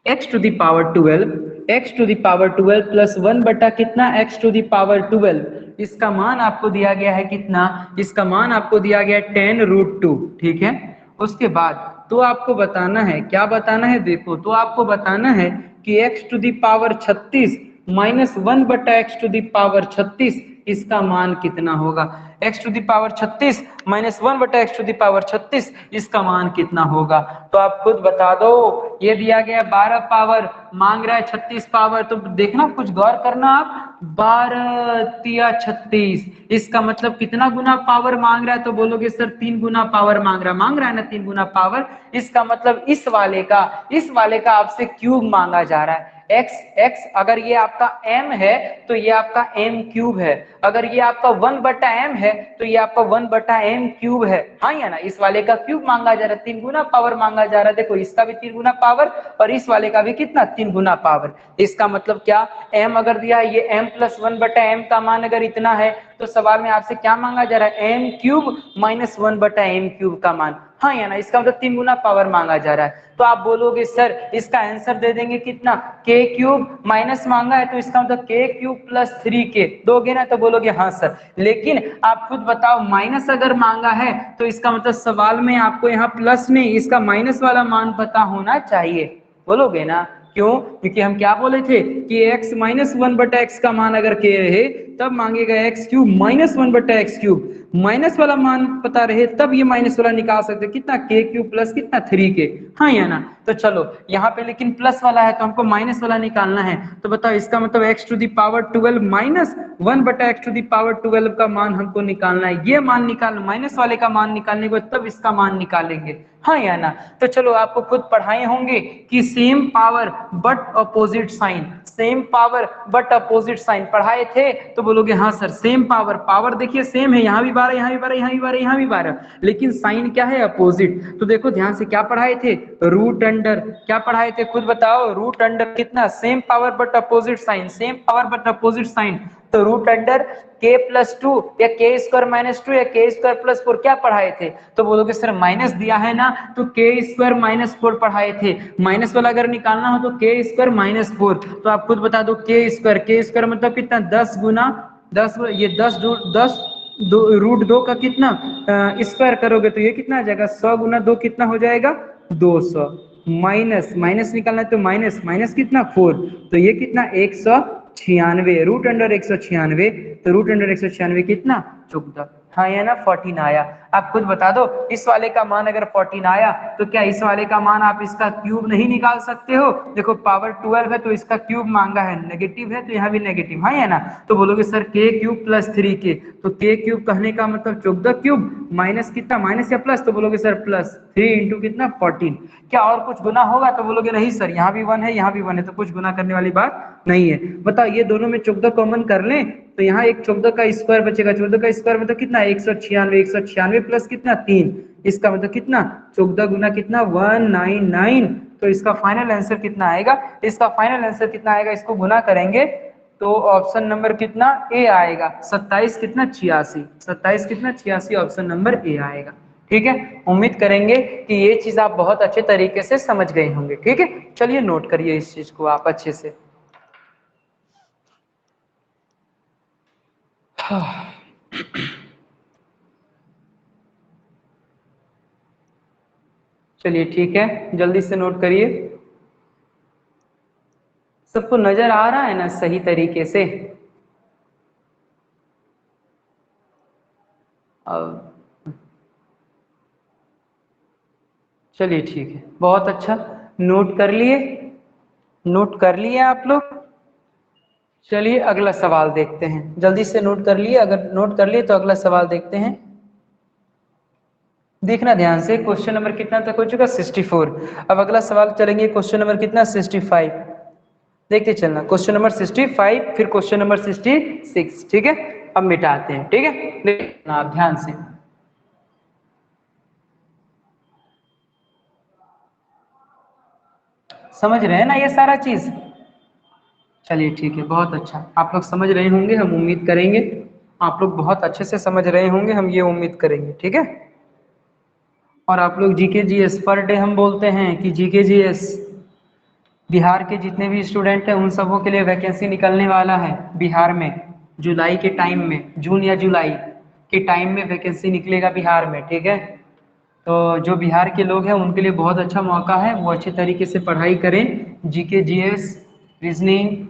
x to the power 12, x to the power 12 plus 1 बटा कितना x टू दी पावर 12, इसका मान आपको दिया गया है कितना, इसका मान आपको दिया गया है 10√2, ठीक है। उसके बाद तो आपको बताना है, क्या बताना है, देखो तो आपको बताना है कि x to the power 36 minus 1 बटा x टू दी पावर 36 इसका मान कितना होगा, x to the power 36 minus 1 बटा x टू दी पावर 36 इसका मान कितना होगा, तो आप खुद बता दो। ये दिया गया 12 पावर मांग रहा है 36 पावर, तो देखना कुछ गौर करना आप, 12 तिया 36 इसका मतलब कितना गुना पावर मांग रहा है, तो बोलोगे सर 3 गुना पावर मांग रहा है ना 3 गुना पावर, इसका मतलब इस वाले का आपसे क्यूब मांगा जा रहा है, x अगर ये आपका m है तो ये आपका m क्यूब है, अगर ये आपका 1 बटा m है तो ये आपका 1 बटा m क्यूब है, हाँ या ना, इस वाले का क्यूब मांगा जा रहा है, 3 गुना पावर मांगा जा रहा है, देखो इसका भी 3 गुना पावर और इस वाले का भी कितना 3 गुना पावर, इसका मतलब क्या m अगर दिया है ये m प्लस 1 बटा m का मान अगर इतना है तो सवाल में आपसे क्या मांगा जा रहा है m क्यूब माइनस 1 बटा m क्यूब का मान, हाँ या ना, इसका मतलब 3 गुना पावर मांगा जा रहा है, तो आप बोलोगे सर इसका आंसर दे देंगे कितना k क्यूब माइनस मांगा है तो इसका मतलब k क्यूब प्लस 3k दोगे ना, तो बोलोगे हाँ सर, लेकिन आप खुद बताओ माइनस अगर मांगा है तो इसका मतलब सवाल में आपको यहाँ प्लस नहीं इसका माइनस वाला मान पता होना चाहिए, बोलोगे ना, क्यों, क्योंकि हम क्या बोले थे कि x माइनस 1 बटा x का मान अगर k रहे तब मांगेगा x क्यूब माइनस 1 बटा x क्यूब, माइनस वाला मान पता रहे तब ये माइनस वाला निकाल सकते कितना k क्यूब प्लस कितना 3k, हाँ या ना, तो चलो यहाँ पे लेकिन प्लस वाला है तो हमको माइनस वाला निकालना है, तो बताओ इसका मतलब x to the power 12 minus 1 बटा x टू दी पावर 12 का मान हमको निकालना है, ये मान निकालना, माइनस वाले का मान निकालने के बाद तब इसका मान निकालेंगे, हाँ या ना, तो चलो आपको खुद पढ़ाए होंगे कि same power but opposite sign, same power but opposite sign पढ़ाए थे, तो बोलोगे हाँ सर सेम पावर, पावर देखिए सेम है, यहाँ भी 12 यहाँ भी 12 यहाँ भी 12 यहाँ भी 12, लेकिन साइन क्या है अपोजिट, तो देखो ध्यान से क्या पढ़ाए थे रूट अंडर, क्या पढ़ाए थे खुद बताओ, रूट अंडर कितना same power but opposite sign, same power but opposite sign, तो रूट अंडर k प्लस 2 या k स्क्वायर माइनस 2 या k स्क्वायर प्लस 4 क्या पढ़ाए थे, तो बोलोगे सर माइनस दिया है ना तो k स्क्वायर माइनस 4 पढ़ाए थे, माइनस वाला अगर निकालना हो तो k स्क्वायर माइनस 4, तो आप खुद बता दो k स्क्वायर मतलब कितना 10 गुना 10, ये 10 रूट 2 का कितना स्क्वायर करोगे तो ये कितना आ जाएगा 100 गुना 2 कितना हो जाएगा 200, माइनस माइनस निकालना है तो माइनस माइनस कितना 4, तो ये कितना 196 रूट अंडर 196, तो रूट अंडर 196 कितना 14, हाँ ये ना 14 आया। आप खुद बता दो, इस वाले का मान अगर 14 आया तो क्या इस वाले का मान आप इसका क्यूब नहीं निकाल सकते हो? देखो पावर 12 है तो इसका क्यूब मांगा है, नेगेटिव है तो यहाँ भी नेगेटिव, हाँ है ना। तो बोलोगे सर के क्यूब प्लस 3k, तो के क्यूब कहने का मतलब 14 क्यूब माइनस कितना, माइनस या प्लस? तो बोलोगे सर प्लस 3 इंटू कितना 14। क्या और कुछ गुना होगा? तो बोलोगे नहीं सर, यहाँ भी 1 है यहाँ भी 1 है, तो कुछ गुना करने वाली बात नहीं है। बताओ ये दोनों में 14 कॉमन कर लें तो यहाँ एक 14 का स्क्वायर बचेगा, 14 का स्क्वायर मतलब कितना 196, 196 प्लस कितना 3, इसका मतलब कितना 14 गुना कितना 199। तो इसका फाइनल आंसर कितना आएगा? इसका फाइनल आंसर कितना आएगा, इसको गुना करेंगे तो ऑप्शन नंबर कितना ए आएगा, 27 कितना 86, 27 कितना 86, ऑप्शन नंबर ए आएगा। ठीक है, उम्मीद करेंगे कि ये चीज आप बहुत अच्छे तरीके से समझ गए होंगे। ठीक है, चलिए नोट करिए इस चीज को आप अच्छे से। चलिए ठीक है, जल्दी से नोट करिए। सबको नजर आ रहा है ना सही तरीके से? चलिए ठीक है, बहुत अच्छा, नोट कर लिए, नोट कर लिए आप लोग। चलिए अगला सवाल देखते हैं, जल्दी से नोट कर लिए, अगर नोट कर लिए तो अगला सवाल देखते हैं। देखना ध्यान से, क्वेश्चन नंबर कितना तक हो चुका 64। अब अगला सवाल चलेंगे, क्वेश्चन नंबर कितना 65। देखते चलना, क्वेश्चन नंबर 65 फिर क्वेश्चन नंबर 66। ठीक है, अब मिटाते हैं। ठीक है, देखना आप ध्यान से। समझ रहे हैं ना ये सारा चीज? चलिए ठीक है, बहुत अच्छा, आप लोग समझ रहे होंगे, हम उम्मीद करेंगे आप लोग बहुत अच्छे से समझ रहे होंगे, हम ये उम्मीद करेंगे। ठीक है, और आप लोग जीके जीएस पर डे हम बोलते हैं कि जीके जीएस बिहार के जितने भी स्टूडेंट हैं उन सबों के लिए वैकेंसी निकलने वाला है बिहार में। जुलाई के टाइम में, जून या जुलाई के टाइम में वैकेंसी निकलेगा बिहार में। ठीक है, तो जो बिहार के लोग हैं उनके लिए बहुत अच्छा मौका है, वो अच्छे तरीके से पढ़ाई करें, GK GS, reasoning,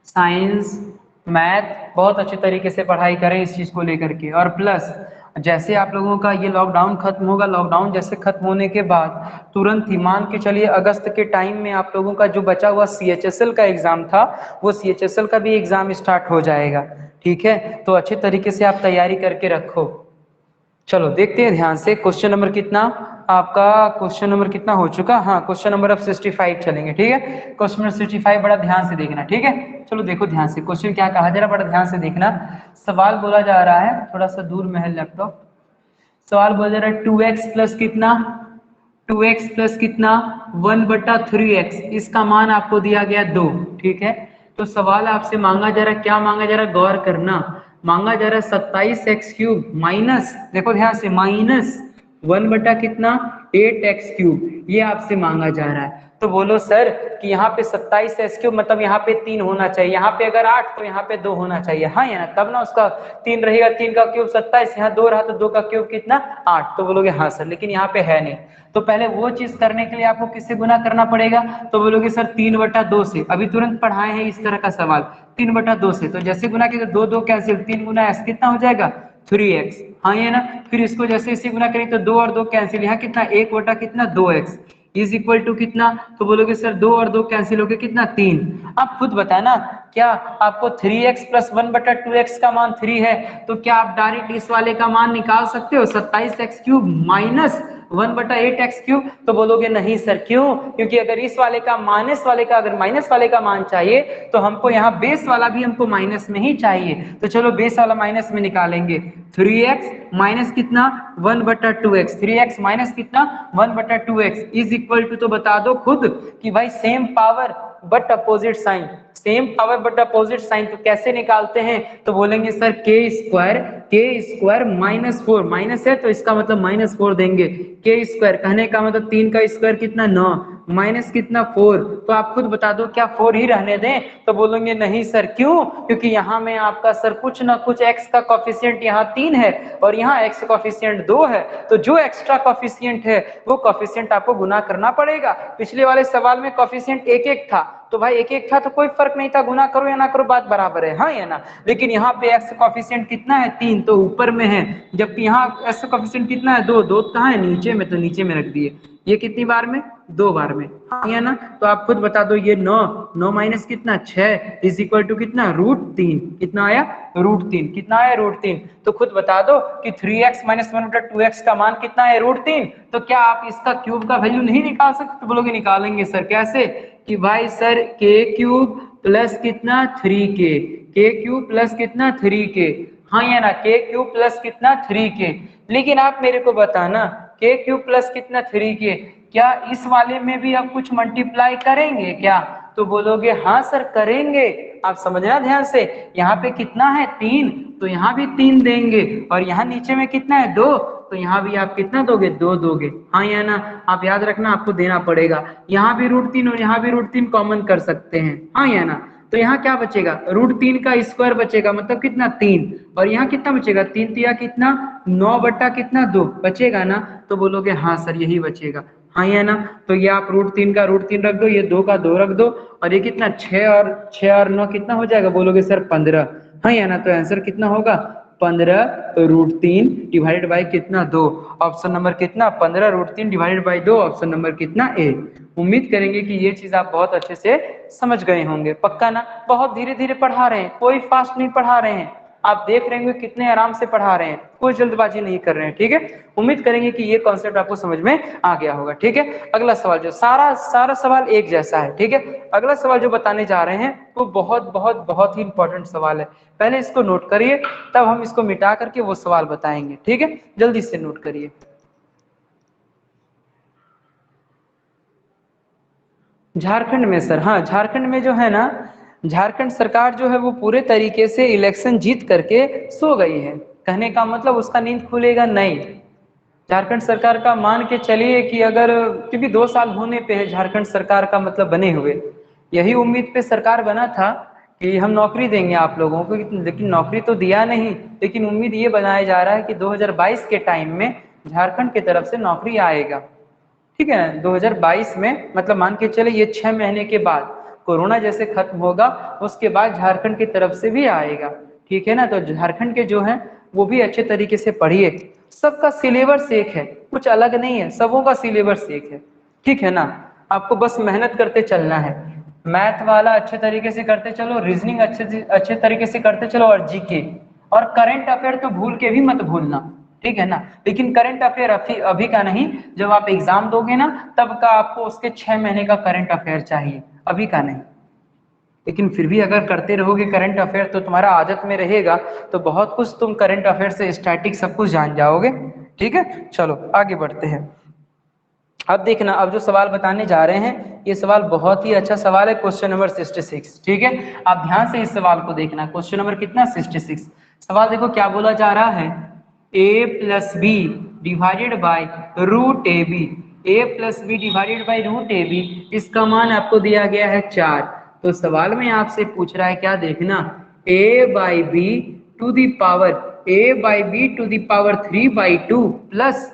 science, math बहुत अच्छे तरीके से पढ़ाई करें इस चीज़ को लेकर के। और प्लस जैसे आप लोगों का ये लॉकडाउन खत्म होगा, लॉकडाउन जैसे खत्म होने के बाद तुरंत ही मान के चलिए अगस्त के टाइम में आप लोगों का जो बचा हुआ सीएचएसएल का एग्जाम था, वो सीएचएसएल का भी एग्जाम स्टार्ट हो जाएगा। ठीक है, तो अच्छे तरीके से आप तैयारी करके रखो। चलो देखते हैं ध्यान से, क्वेश्चन नंबर कितना आपका, क्वेश्चन नंबर कितना हो चुका, हाँ क्वेश्चन नंबर अब 65 चलेंगे। ठीक है, क्वेश्चन नंबर 65 बड़ा ध्यान से देखना। ठीक है, चलो देखो ध्यान से, क्वेश्चन क्या कहा जरा बड़ा ध्यान से देखना। सवाल बोला जा रहा है, थोड़ा सा दूर में है लैपटॉप, सवाल बोला जा रहा है 2x प्लस कितना, 2x प्लस कितना 1/3x, इसका मान आपको दिया गया 2। ठीक है, तो सवाल आपसे मांगा जा रहा है, क्या मांगा जा रहा है, गौर करना, मांगा जा रहा है 27x³ माइनस, देखो ध्यान से, माइनस 1 बटा कितना 8x³, ये आपसे मांगा जा रहा है। तो बोलो सर कि यहाँ पे 27x³ मतलब यहाँ पे 3 होना चाहिए, यहाँ पे अगर 8 तो यहाँ पे 2 होना चाहिए, हाँ या ना, तब ना उसका 3 रहेगा, 3 का क्यूब 27, यहाँ 2 रहा तो 2 का क्यूब कितना 8। तो बोलोगे हाँ सर, लेकिन यहाँ पे है नहीं, तो पहले वो चीज करने के लिए आपको किससे गुना करना पड़ेगा? तो बोलोगे सर 3/2 से, अभी तुरंत पढ़ाए हैं इस तरह का सवाल, 3/2 से, तो जैसे गुना किया 2 कैंसिल, 3 गुना x कितना हो जाएगा 3x, हाँ ये ना। फिर इसको जैसे इसे गुना करें तो 2 और 2 कैंसिल, यहाँ कितना 1 कितना 2x इज इक्वल टू कितना, तो बोलोगे सर 2 और 2 कैंसिल होकर कितना 3। आप खुद बताना, क्या आपको 3x प्लस 1/2x का मान 3 है, तो क्या आप डायरेक्ट इस वाले का मान निकाल सकते हो 27x³ माइनस 1/8x³? तो बोलोगे नहीं सर, क्यों? क्योंकि अगर इस वाले का माइनस वाले का, अगर माइनस वाले का मान चाहिए तो हमको यहाँ बेस वाला भी हमको माइनस में ही चाहिए, तो चलो बेस वाला माइनस में निकालेंगे। 3x माइनस कितना 1/2x, 3x माइनस कितना 1/2x इज इक्वल टू, तो बता दो खुद कि भाई same power but opposite sign, same power but opposite sign, तो कैसे निकालते हैं? तो बोलेंगे सर k² -4, माइनस है तो इसका मतलब -4 देंगे, k² कहने का मतलब 3 का स्क्वायर कितना 9, माइनस कितना 4, तो आप खुद बता दो क्या 4 ही रहने दें? तो बोलेंगे नहीं सर, क्यों? क्योंकि यहाँ में आपका सर कुछ ना कुछ x का कॉफिशिएंट यहाँ 3 है और यहाँ x का कॉफिशिएंट 2 है, तो जो एक्स्ट्रा कॉफिशिएंट है वो कॉफिशिएंट आपको गुना करना पड़ेगा। पिछले वाले सवाल में कॉफिशिएंट 1 1 था, तो भाई एक एक था तो कोई फर्क नहीं था, गुना करो या ना करो बात बराबर है, हाँ या ना। लेकिन यहाँ पे एक्स कोफिशिएंट कितना है 3, तो ऊपर में है, जबकि यहाँ एक्स कोफिशिएंट कितना है 2, 2 कहाँ है नीचे में, तो नीचे में रख दिए। ये कितनी बार में, 2 बार में, हाँ या ना। तो आप खुद बता दो, ये 9, 9 माइनस कितना 6 इज इक्वल टू कितना √3, कितना आया √3, कितना आया √3। तो खुद बता दो कि 3x माइनस 1/2x का मान कितना है √3। तो क्या आप इसका क्यूब का वैल्यू नहीं निकाल सकते? तो बोलोगे निकालेंगे सर, कैसे कि भाई सर k क्यूब प्लस कितना 3k, k क्यूब प्लस कितना 3k, हाँ या ना, k क्यूब प्लस कितना 3k। लेकिन आप मेरे को बताना k क्यूब प्लस कितना 3k, क्या इस वाले में भी आप कुछ मल्टीप्लाई करेंगे क्या? तो बोलोगे हाँ सर करेंगे। आप समझना ध्यान से, यहाँ पे कितना है 3, तो यहाँ भी 3 देंगे, और यहाँ नीचे में कितना है 2, तो यहाँ भी आप कितना दोगे 2 दोगे, हाँ या ना। आप याद रखना आपको देना पड़ेगा, यहाँ भी √3 और यहाँ भी √3 कॉमन कर सकते हैं, हाँ या ना। तो यहाँ क्या बचेगा √3 का स्क्वायर बचेगा, मतलब कितना 3, और यहाँ कितना बचेगा 3 तिया कितना 9 बटा कितना 2 बचेगा ना। तो बोलोगे हाँ सर यही बचेगा, हाँ या ना। तो ये आप √3 का √3 रख दो, ये 2 का 2 रख दो, और ये कितना 6 और 9 कितना हो जाएगा, बोलोगे सर 15, हाँ या ना। तो आंसर कितना होगा 15√3 डिवाइडेड बाई कितना 2, ऑप्शन नंबर कितना 15√3 डिवाइडेड बाई 2, ऑप्शन नंबर कितना ए। उम्मीद करेंगे कि ये चीज आप बहुत अच्छे से समझ गए होंगे, पक्का ना। बहुत धीरे धीरे पढ़ा रहे हैं, कोई फास्ट नहीं पढ़ा रहे हैं, आप देख रहे होंगे कितने आराम से पढ़ा रहे हैं, कोई जल्दबाजी नहीं कर रहे हैं, ठीक है। उम्मीद करेंगे कि ये कॉन्सेप्ट आपको समझ में आ गया होगा, ठीक है। अगला सवाल, जो सारा सवाल एक जैसा है, ठीक है। अगला सवाल जो बताने जा रहे हैं वो बहुत ही इंपॉर्टेंट सवाल है, पहले इसको नोट करिए, तब हम इसको मिटा करके वो सवाल बताएंगे, ठीक है। जल्दी से नोट करिए। झारखंड में सर, हाँ झारखंड में जो है ना, झारखंड सरकार जो है वो पूरे तरीके से इलेक्शन जीत करके सो गई है, कहने का मतलब उसका नींद खुलेगा नहीं। झारखंड सरकार का मान के चलिए कि अगर, क्योंकि 2 साल होने पे है झारखंड सरकार का मतलब बने हुए, यही उम्मीद पे सरकार बना था कि हम नौकरी देंगे आप लोगों को, लेकिन नौकरी तो दिया नहीं। लेकिन उम्मीद ये बनाया जा रहा है कि 2022 के टाइम में झारखंड की तरफ से नौकरी आएगा, ठीक है ना। 2022 में मतलब मान के चले ये 6 महीने के बाद कोरोना जैसे खत्म होगा, उसके बाद झारखंड की तरफ से भी आएगा, ठीक है ना। तो झारखंड के जो है वो भी अच्छे तरीके से पढ़िए, सबका सिलेबस एक है, कुछ अलग नहीं है, सबों का सिलेबस एक है, ठीक है ना। आपको बस मेहनत करते चलना है, मैथ वाला अच्छे तरीके से करते चलो, रीजनिंग अच्छे तरीके से करते चलो, और जीके और करंट अफेयर तो भूल के भी मत भूलना, ठीक है ना। लेकिन करंट अफेयर अभी का नहीं, जब आप एग्जाम दोगे ना तब का आपको उसके 6 महीने का करंट अफेयर चाहिए, अभी का नहीं। लेकिन फिर भी अगर करते रहोगे करंट अफेयर तो तुम्हारा आदत में रहेगा, तो बहुत कुछ तुम करंट अफेयर से स्टैटिक सब कुछ जान जाओगे, ठीक है। चलो आगे बढ़ते हैं। अब देखना, अब जो सवाल बताने जा रहे हैं ये सवाल बहुत ही अच्छा सवाल है, क्वेश्चन नंबर 66, ठीक है। आप ध्यान से इस सवाल को देखना, क्वेश्चन नंबर कितना 66। सवाल देखो क्या बोला जा रहा है, a plus B divided by √ab, a plus B divided by √ab, इसका मान आपको दिया गया है 4। तो सवाल में आपसे पूछ रहा है क्या, देखना, a by B to the power a by B to the power 3/2 plus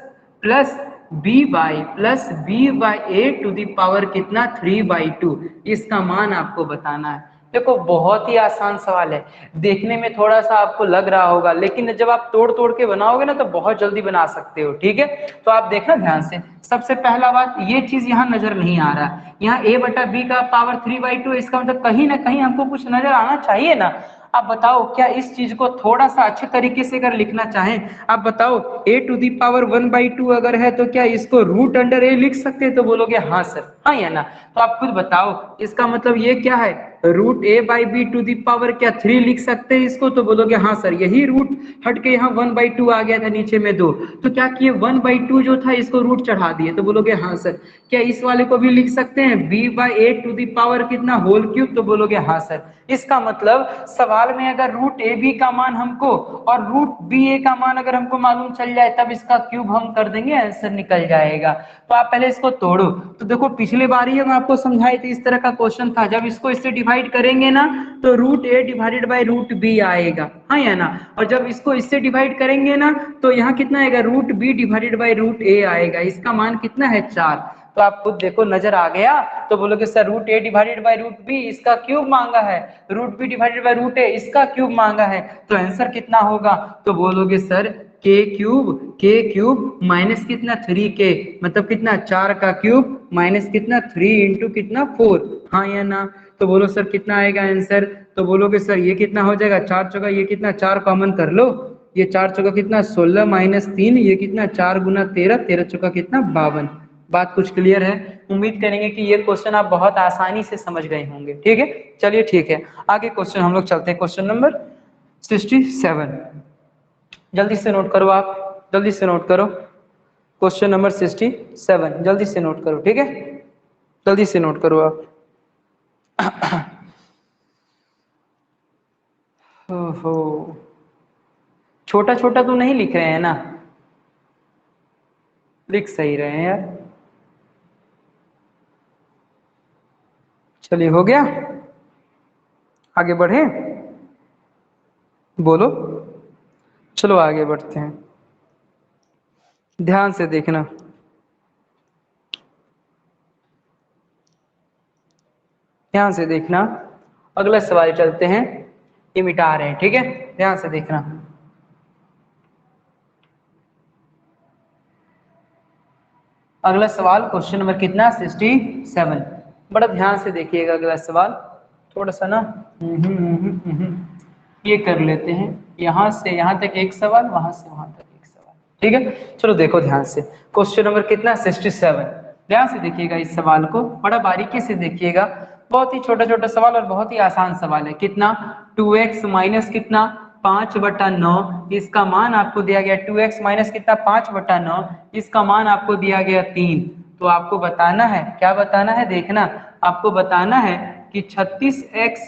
b by A to the power कितना 3/2, इसका मान आपको बताना है। देखो बहुत ही आसान सवाल है, देखने में थोड़ा सा आपको लग रहा होगा, लेकिन जब आप तोड़ तोड़ के बनाओगे ना तो बहुत जल्दी बना सकते हो, ठीक है। तो आप देखना ध्यान से, सबसे पहला बात ये चीज यहाँ नजर नहीं आ रहा, यहाँ a बटा बी का पावर 3/2, इसका मतलब कहीं ना कहीं हमको कुछ नजर आना चाहिए ना। आप बताओ क्या इस चीज को थोड़ा सा अच्छे तरीके से अगर लिखना चाहें, आप बताओ a टू दी पावर 1/2 अगर है तो क्या इसको √a लिख सकते हैं? तो बोलोगे हाँ सर, हाँ या ना। तो आप खुद बताओ इसका मतलब ये क्या है, √a/b टू दी पावर क्या 3 लिख सकते हैं इसको? तो बोलोगे हाँ सर, यही रूट हट के यहाँ 1/2 आ गया था, नीचे में 2, तो क्या किए 1/2 जो था इसको रूट चढ़ा दिए। तो बोलोगे हाँ सर। क्या इस वाले को भी लिख सकते हैं b/a टू दी पावर कितना होल क्यूब? तो बोलोगे हाँ सर। इसका मतलब सवाल में अगर √ab का मान हमको और √ba का मान अगर हमको मालूम चल जाए तब इसका क्यूब हम कर देंगे, आंसर निकल जाएगा। तो आप पहले इसको तोड़ो। तो देखो पिछले बार ही हम आपको समझाए थे, इस तरह का क्वेश्चन था, जब इसको इससे डिवाइड करेंगे ना तो √a डिवाइडेड बाई √b आएगा, हाँ या ना। और जब इसको इससे डिवाइड करेंगे ना तो यहाँ कितना आएगा, √b डिवाइडेड बाई √a आएगा, इसका मान कितना है 4। तो आप खुद देखो नजर आ गया। तो बोलोगे sir root A divided by root B इसका क्यूब मांगा है, root B divided by root A इसका क्यूब मांगा है, तो आंसर कितना होगा? तो बोलोगे सर के क्यूब माइनस कितना 3k, मतलब कितना 4 का क्यूब माइनस कितना 3 इंटू कितना 4, हाँ या ना? तो बोलो सर कितना आएगा आंसर? तो बोलोगे सर ये कितना हो जाएगा, 4 चौका ये कितना 4 कॉमन कर लो, ये 4 चौका कितना 16 माइनस 3, ये कितना 4 गुना 13, 13 चौका कितना 52। बात कुछ क्लियर है? उम्मीद करेंगे कि ये क्वेश्चन आप बहुत आसानी से समझ गए होंगे। ठीक है, चलिए ठीक है, आगे क्वेश्चन हम लोग चलते हैं। क्वेश्चन नंबर 67, जल्दी से नोट करो, आप जल्दी से नोट करो। क्वेश्चन नंबर 67 जल्दी से नोट करो, ठीक है, जल्दी से नोट करो आप। ओहो, छोटा छोटा तो नहीं लिख रहे हैं ना? लिख सही रहे हैं यार। चलिए हो गया, आगे बढ़े, बोलो। चलो आगे बढ़ते हैं, ध्यान से देखना। ध्यान से देखना, अगला सवाल चलते हैं, ये मिटा रहे हैं, ठीक है, ध्यान से देखना। अगला सवाल क्वेश्चन नंबर कितना 67, बड़ा ध्यान से देखिएगा अगला सवाल। थोड़ा सा ना ये कर लेते हैं, यहां से यहां तक एक सवाल, वहां से वहां तक एक सवाल, ठीक है। चलो देखो ध्यान से, क्वेश्चन नंबर कितना 67, ध्यान से देखिएगा इस सवाल को, बड़ा बारीकी से देखिएगा। बहुत ही छोटा छोटा सवाल और बहुत ही आसान सवाल है। कितना 2x माइनस कितना 5/9, इसका मान आपको दिया गया 2x माइनस कितना 5/9, इसका मान आपको दिया गया 3। तो आपको बताना है, क्या बताना है, देखना, आपको बताना है कि 36x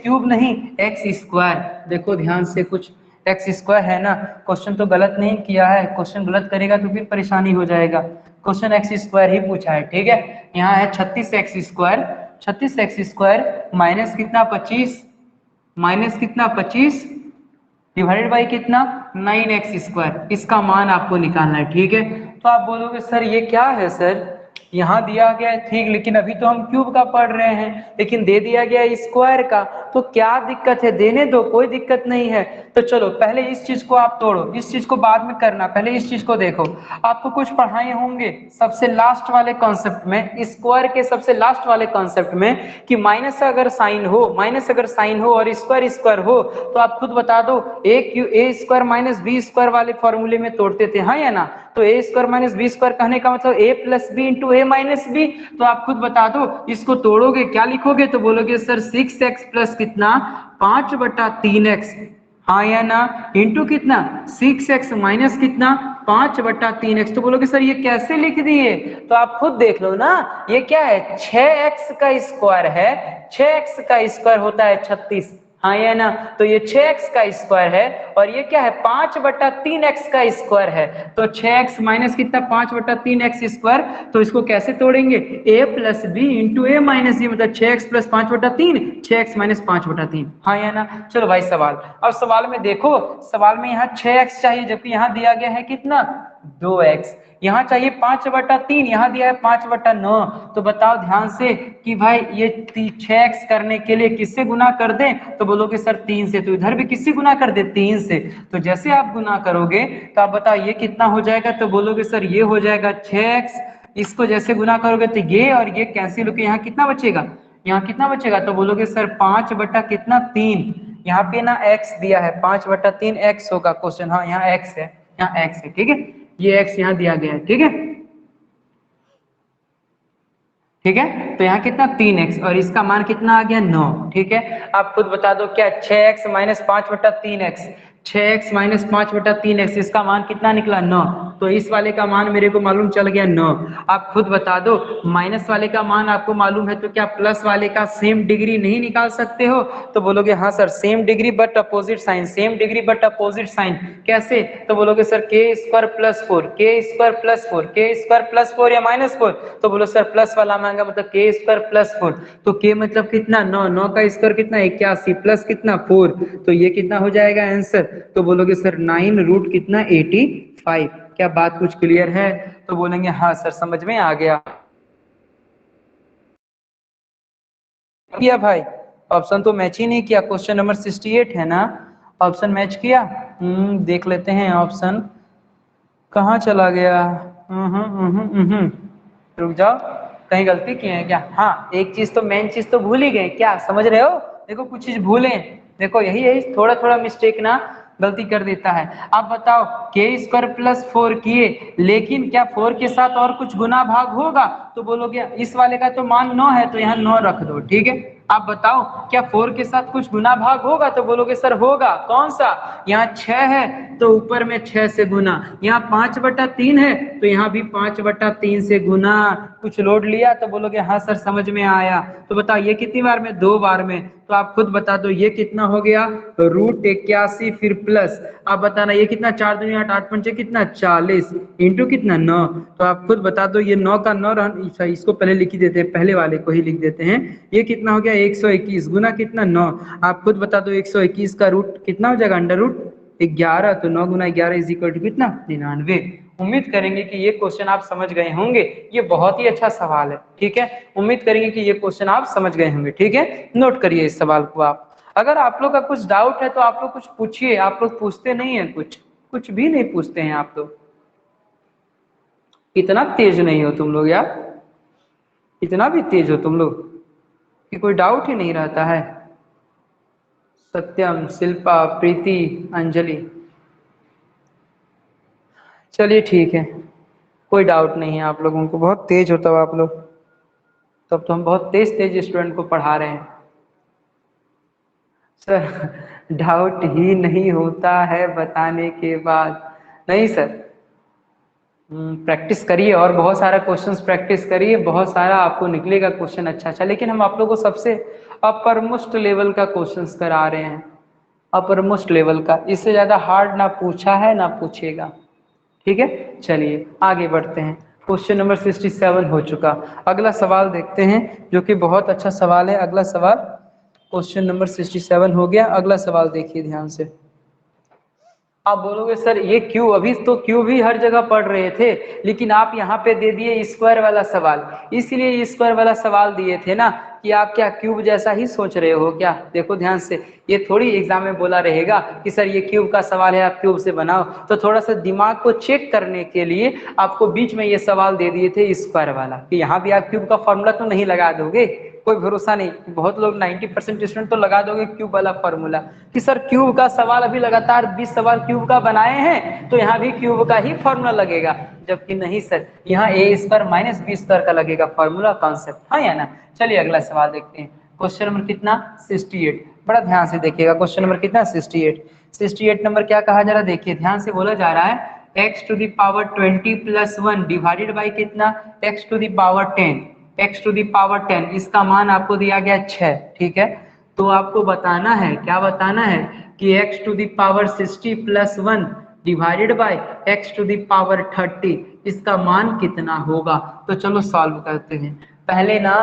क्यूब नहीं एक्स स्क्वायर, देखो ध्यान से, कुछ एक्स स्क्वायर है ना, क्वेश्चन तो गलत नहीं किया है, क्वेश्चन गलत करेगा तो फिर परेशानी हो जाएगा। क्वेश्चन एक्स स्क्वायर ही पूछा है, ठीक है। यहाँ है 36x square, 36x square minus कितना 25, माइनस कितना 25 डिवाइडेड बाई कितना 9x स्क्वायर, इसका मान आपको निकालना है, ठीक है। तो आप बोलोगे सर ये क्या है सर, यहाँ दिया गया है ठीक, लेकिन अभी तो हम क्यूब का पढ़ रहे हैं, लेकिन दे दिया गया है स्क्वायर का, तो क्या दिक्कत है, देने दो, कोई दिक्कत नहीं है। तो चलो पहले इस चीज को आप तोड़ो, इस चीज को बाद में करना, पहले इस चीज को देखो। आपको कुछ पढ़ाए होंगे सबसे लास्ट वाले कॉन्सेप्ट में, स्क्वायर के सबसे लास्ट वाले कॉन्सेप्ट में, कि माइनस अगर साइन हो, माइनस अगर साइन हो और स्क्वायर स्क्वायर हो, तो आप खुद बता दो ए स्क्वायर माइनस बी स्क्वायर वाले फॉर्मूले में तोड़ते थे, हाँ या ना? तो ए स्क्वायर माइनस बी स्क्वायर कहने का मतलब ए plus B into A minus B. तो आप खुद बता दो, इसको तोड़ोगे क्या लिखोगे? तो बोलोगे सर 6x प्लस कितना 5/3x, हाँ या ना, इंटू कितना 6x माइनस कितना 5/3x। तो बोलोगे सर ये कैसे लिख दिए? तो आप खुद देख लो ना, ये क्या है, 6x का स्क्वायर है, 6x का स्क्वायर होता है 36, हाँ या ना? तो ये 6x का स्क्वायर है, और ये क्या है 5/3x का स्क्वायर है। तो 6x माइनस कितना 5/3x स्क्वायर, तो इसको कैसे तोड़ेंगे, a plus B into A minus, ये मतलब 6x प्लस 5/3, 6x माइनस 5/3, हाँ या ना? चलो भाई सवाल, अब सवाल में देखो, सवाल में यहाँ 6x चाहिए, जबकि यहाँ दिया गया है कितना 2x, यहाँ चाहिए 5/3, यहाँ दिया है 5/9। तो बताओ ध्यान से कि भाई ये 6x करने के लिए किससे गुना कर दें? तो बोलोगे सर 3 से, तो इधर भी किससे गुना कर दे 3 से। तो जैसे आप गुना करोगे तो आप बताओ ये कितना हो जाएगा? तो बोलोगे सर ये हो जाएगा 6x, इसको जैसे गुना करोगे तो ये और ये कैंसिल होकर यहाँ कितना बचेगा, यहाँ कितना बचेगा? तो बोलोगे सर 5/3, यहाँ पे ना x दिया है 5/3 x होगा क्वेश्चन, हाँ यहाँ x है, यहाँ x है, ठीक है, ये x यहाँ दिया गया है, ठीक है, ठीक है। तो यहाँ कितना 3x, और इसका मान कितना आ गया 9, ठीक है। आप खुद बता दो क्या 6x minus 5/3x, 6x minus 5/3x, इसका मान कितना निकला 9। तो इस वाले का मान मेरे को मालूम चल गया 9। आप खुद बता दो, माइनस वाले का मान आपको मालूम है, तो क्या प्लस वाले का सेम डिग्री नहीं निकाल सकते हो? तो बोलोगे हाँ sir, same degree but opposite sign, same degree but opposite sign, कैसे? तो बोलोगे sir k square plus 4, k square plus 4, k square plus 4 या माइनस 4? तो बोलो सर प्लस वाला मांगा, मतलब k स्क्वायर प्लस 4, तो k मतलब कितना 9, 9 का स्क्वायर कितना 81 प्लस कितना 4, तो ये कितना हो जाएगा आंसर? तो बोलोगे सर 9 रूट कितना 85, क्या बात कुछ क्लियर है? तो बोलेंगे हाँ सर समझ में आ गया। किया भाई, ऑप्शन तो मैच ही नहीं किया, क्वेश्चन नंबर 68 है ना, ऑप्शन मैच किया? देख लेते हैं ऑप्शन कहाँ चला गया। रुक जाओ, कहीं गलती किए हैं क्या? हाँ, एक चीज तो मेन चीज तो भूल ही गए, क्या समझ रहे हो? देखो कुछ चीज भूले, देखो यही यही थोड़ा थोड़ा मिस्टेक ना गलती कर देता है। आप बताओ k² प्लस 4 किए, लेकिन क्या 4 के साथ और कुछ गुना भाग होगा? तो बोलोगे इस वाले का तो मान 9 है तो यहाँ 9 रख दो, ठीक है। आप बताओ क्या 4 के साथ कुछ गुना भाग होगा? तो बोलोगे सर होगा, कौन सा? यहाँ 6 है तो ऊपर में 6 से गुना, यहाँ 5/3 है तो यहाँ भी 5/3 से गुना। कुछ लोड लिया तो बोलोगे हाँ सर समझ में आया। तो बताओ ये कितनी बार में? 2 बार में। तो आप खुद बता दो ये कितना हो गया? √81 फिर प्लस, आप बताना ये कितना? 4 दूनी 8, 8 पंचे कितना? 40 इंटू कितना? 9। तो आप खुद बता दो ये 9 का 9 इसको पहले लिख ही देते हैं, पहले वाले को ही लिख देते हैं। ये कितना हो गया? 121 गुना कितना? 9। आप खुद बता दो 121 का रूट कितना हो जाएगा? √11। तो 9 गुना 11 इज इक्वल टू कितना? 99। उम्मीद करेंगे कि ये क्वेश्चन आप समझ गए होंगे, ये बहुत ही अच्छा सवाल है, ठीक है। उम्मीद करेंगे कि ये क्वेश्चन आप समझ गए होंगे, ठीक है। नोट करिए इस सवाल को आप। अगर आप लोग का कुछ डाउट है तो आप लोग कुछ पूछिए, आप लोग पूछते नहीं है, कुछ भी नहीं पूछते हैं आप लोग। इतना तेज नहीं हो तुम लोग यार, इतना भी तेज हो तुम लोग कि कोई डाउट ही नहीं रहता है। सत्यम, शिल्पा, प्रीति, अंजलि, चलिए ठीक है, कोई डाउट नहीं है आप लोगों को। बहुत तेज हो तब आप लोग, तब तो हम बहुत तेज तेज स्टूडेंट को पढ़ा रहे हैं। सर डाउट ही नहीं होता है बताने के बाद। नहीं सर, प्रैक्टिस करिए और बहुत सारा क्वेश्चंस प्रैक्टिस करिए, बहुत सारा आपको निकलेगा क्वेश्चन अच्छा अच्छा। लेकिन हम आप लोगों को सबसे अपर मोस्ट लेवल का क्वेश्चंस करा रहे हैं, अपर मोस्ट लेवल का। इससे ज्यादा हार्ड ना पूछा है ना पूछेगा, ठीक है। चलिए आगे बढ़ते हैं, क्वेश्चन नंबर 67 हो चुका। अगला सवाल देखते हैं जो कि बहुत अच्छा सवाल है। अगला सवाल क्वेश्चन नंबर 67 हो गया। अगला सवाल देखिए ध्यान से। आप बोलोगे सर ये क्यों, अभी तो क्यों भी हर जगह पढ़ रहे थे, लेकिन आप यहाँ पे दे दिए स्क्वायर वाला सवाल। इसलिए स्क्वायर वाला सवाल दिए थे ना कि आप क्या क्यूब जैसा ही सोच रहे हो क्या? देखो ध्यान से, ये थोड़ी एग्जाम में बोला रहेगा कि सर ये क्यूब का सवाल है आप क्यूब से बनाओ। तो थोड़ा सा दिमाग को चेक करने के लिए आपको बीच में ये सवाल दे दिए थे स्क्वायर वाला, कि यहाँ भी आप क्यूब का फॉर्मूला तो नहीं लगा दोगे। कोई भरोसा नहीं, बहुत लोग 90% स्टूडेंट तो लगा दोगे क्यूब वाला फॉर्मूला, कि सर क्यूब का सवाल अभी लगातार 20 सवाल क्यूब का बनाए हैं तो यहाँ भी क्यूब का ही फॉर्मूला लगेगा। जबकि नहीं सर, यहाँ a² - b² का लगेगा फॉर्मूला कॉन्सेप्ट, हाँ या ना। चलिए अगला सवाल देखते हैं, क्वेश्चन नंबर कितना? 68। बड़ा ध्यान से देखिएगा, क्वेश्चन नंबर कितना? 68। 68 नंबर क्या कहा जरा देखिए, ध्यान से बोला जा रहा है x⁻20 + 1 डिवाइडेड बाई कितना? x⁻10, x⁻10 इसका मान आपको दिया गया 6, ठीक है। तो आपको बताना है, क्या बताना है कि x⁻60 + 1 डिवाइडेड बाय x⁻30 इसका मान कितना होगा। तो चलो सॉल्व करते हैं। पहले ना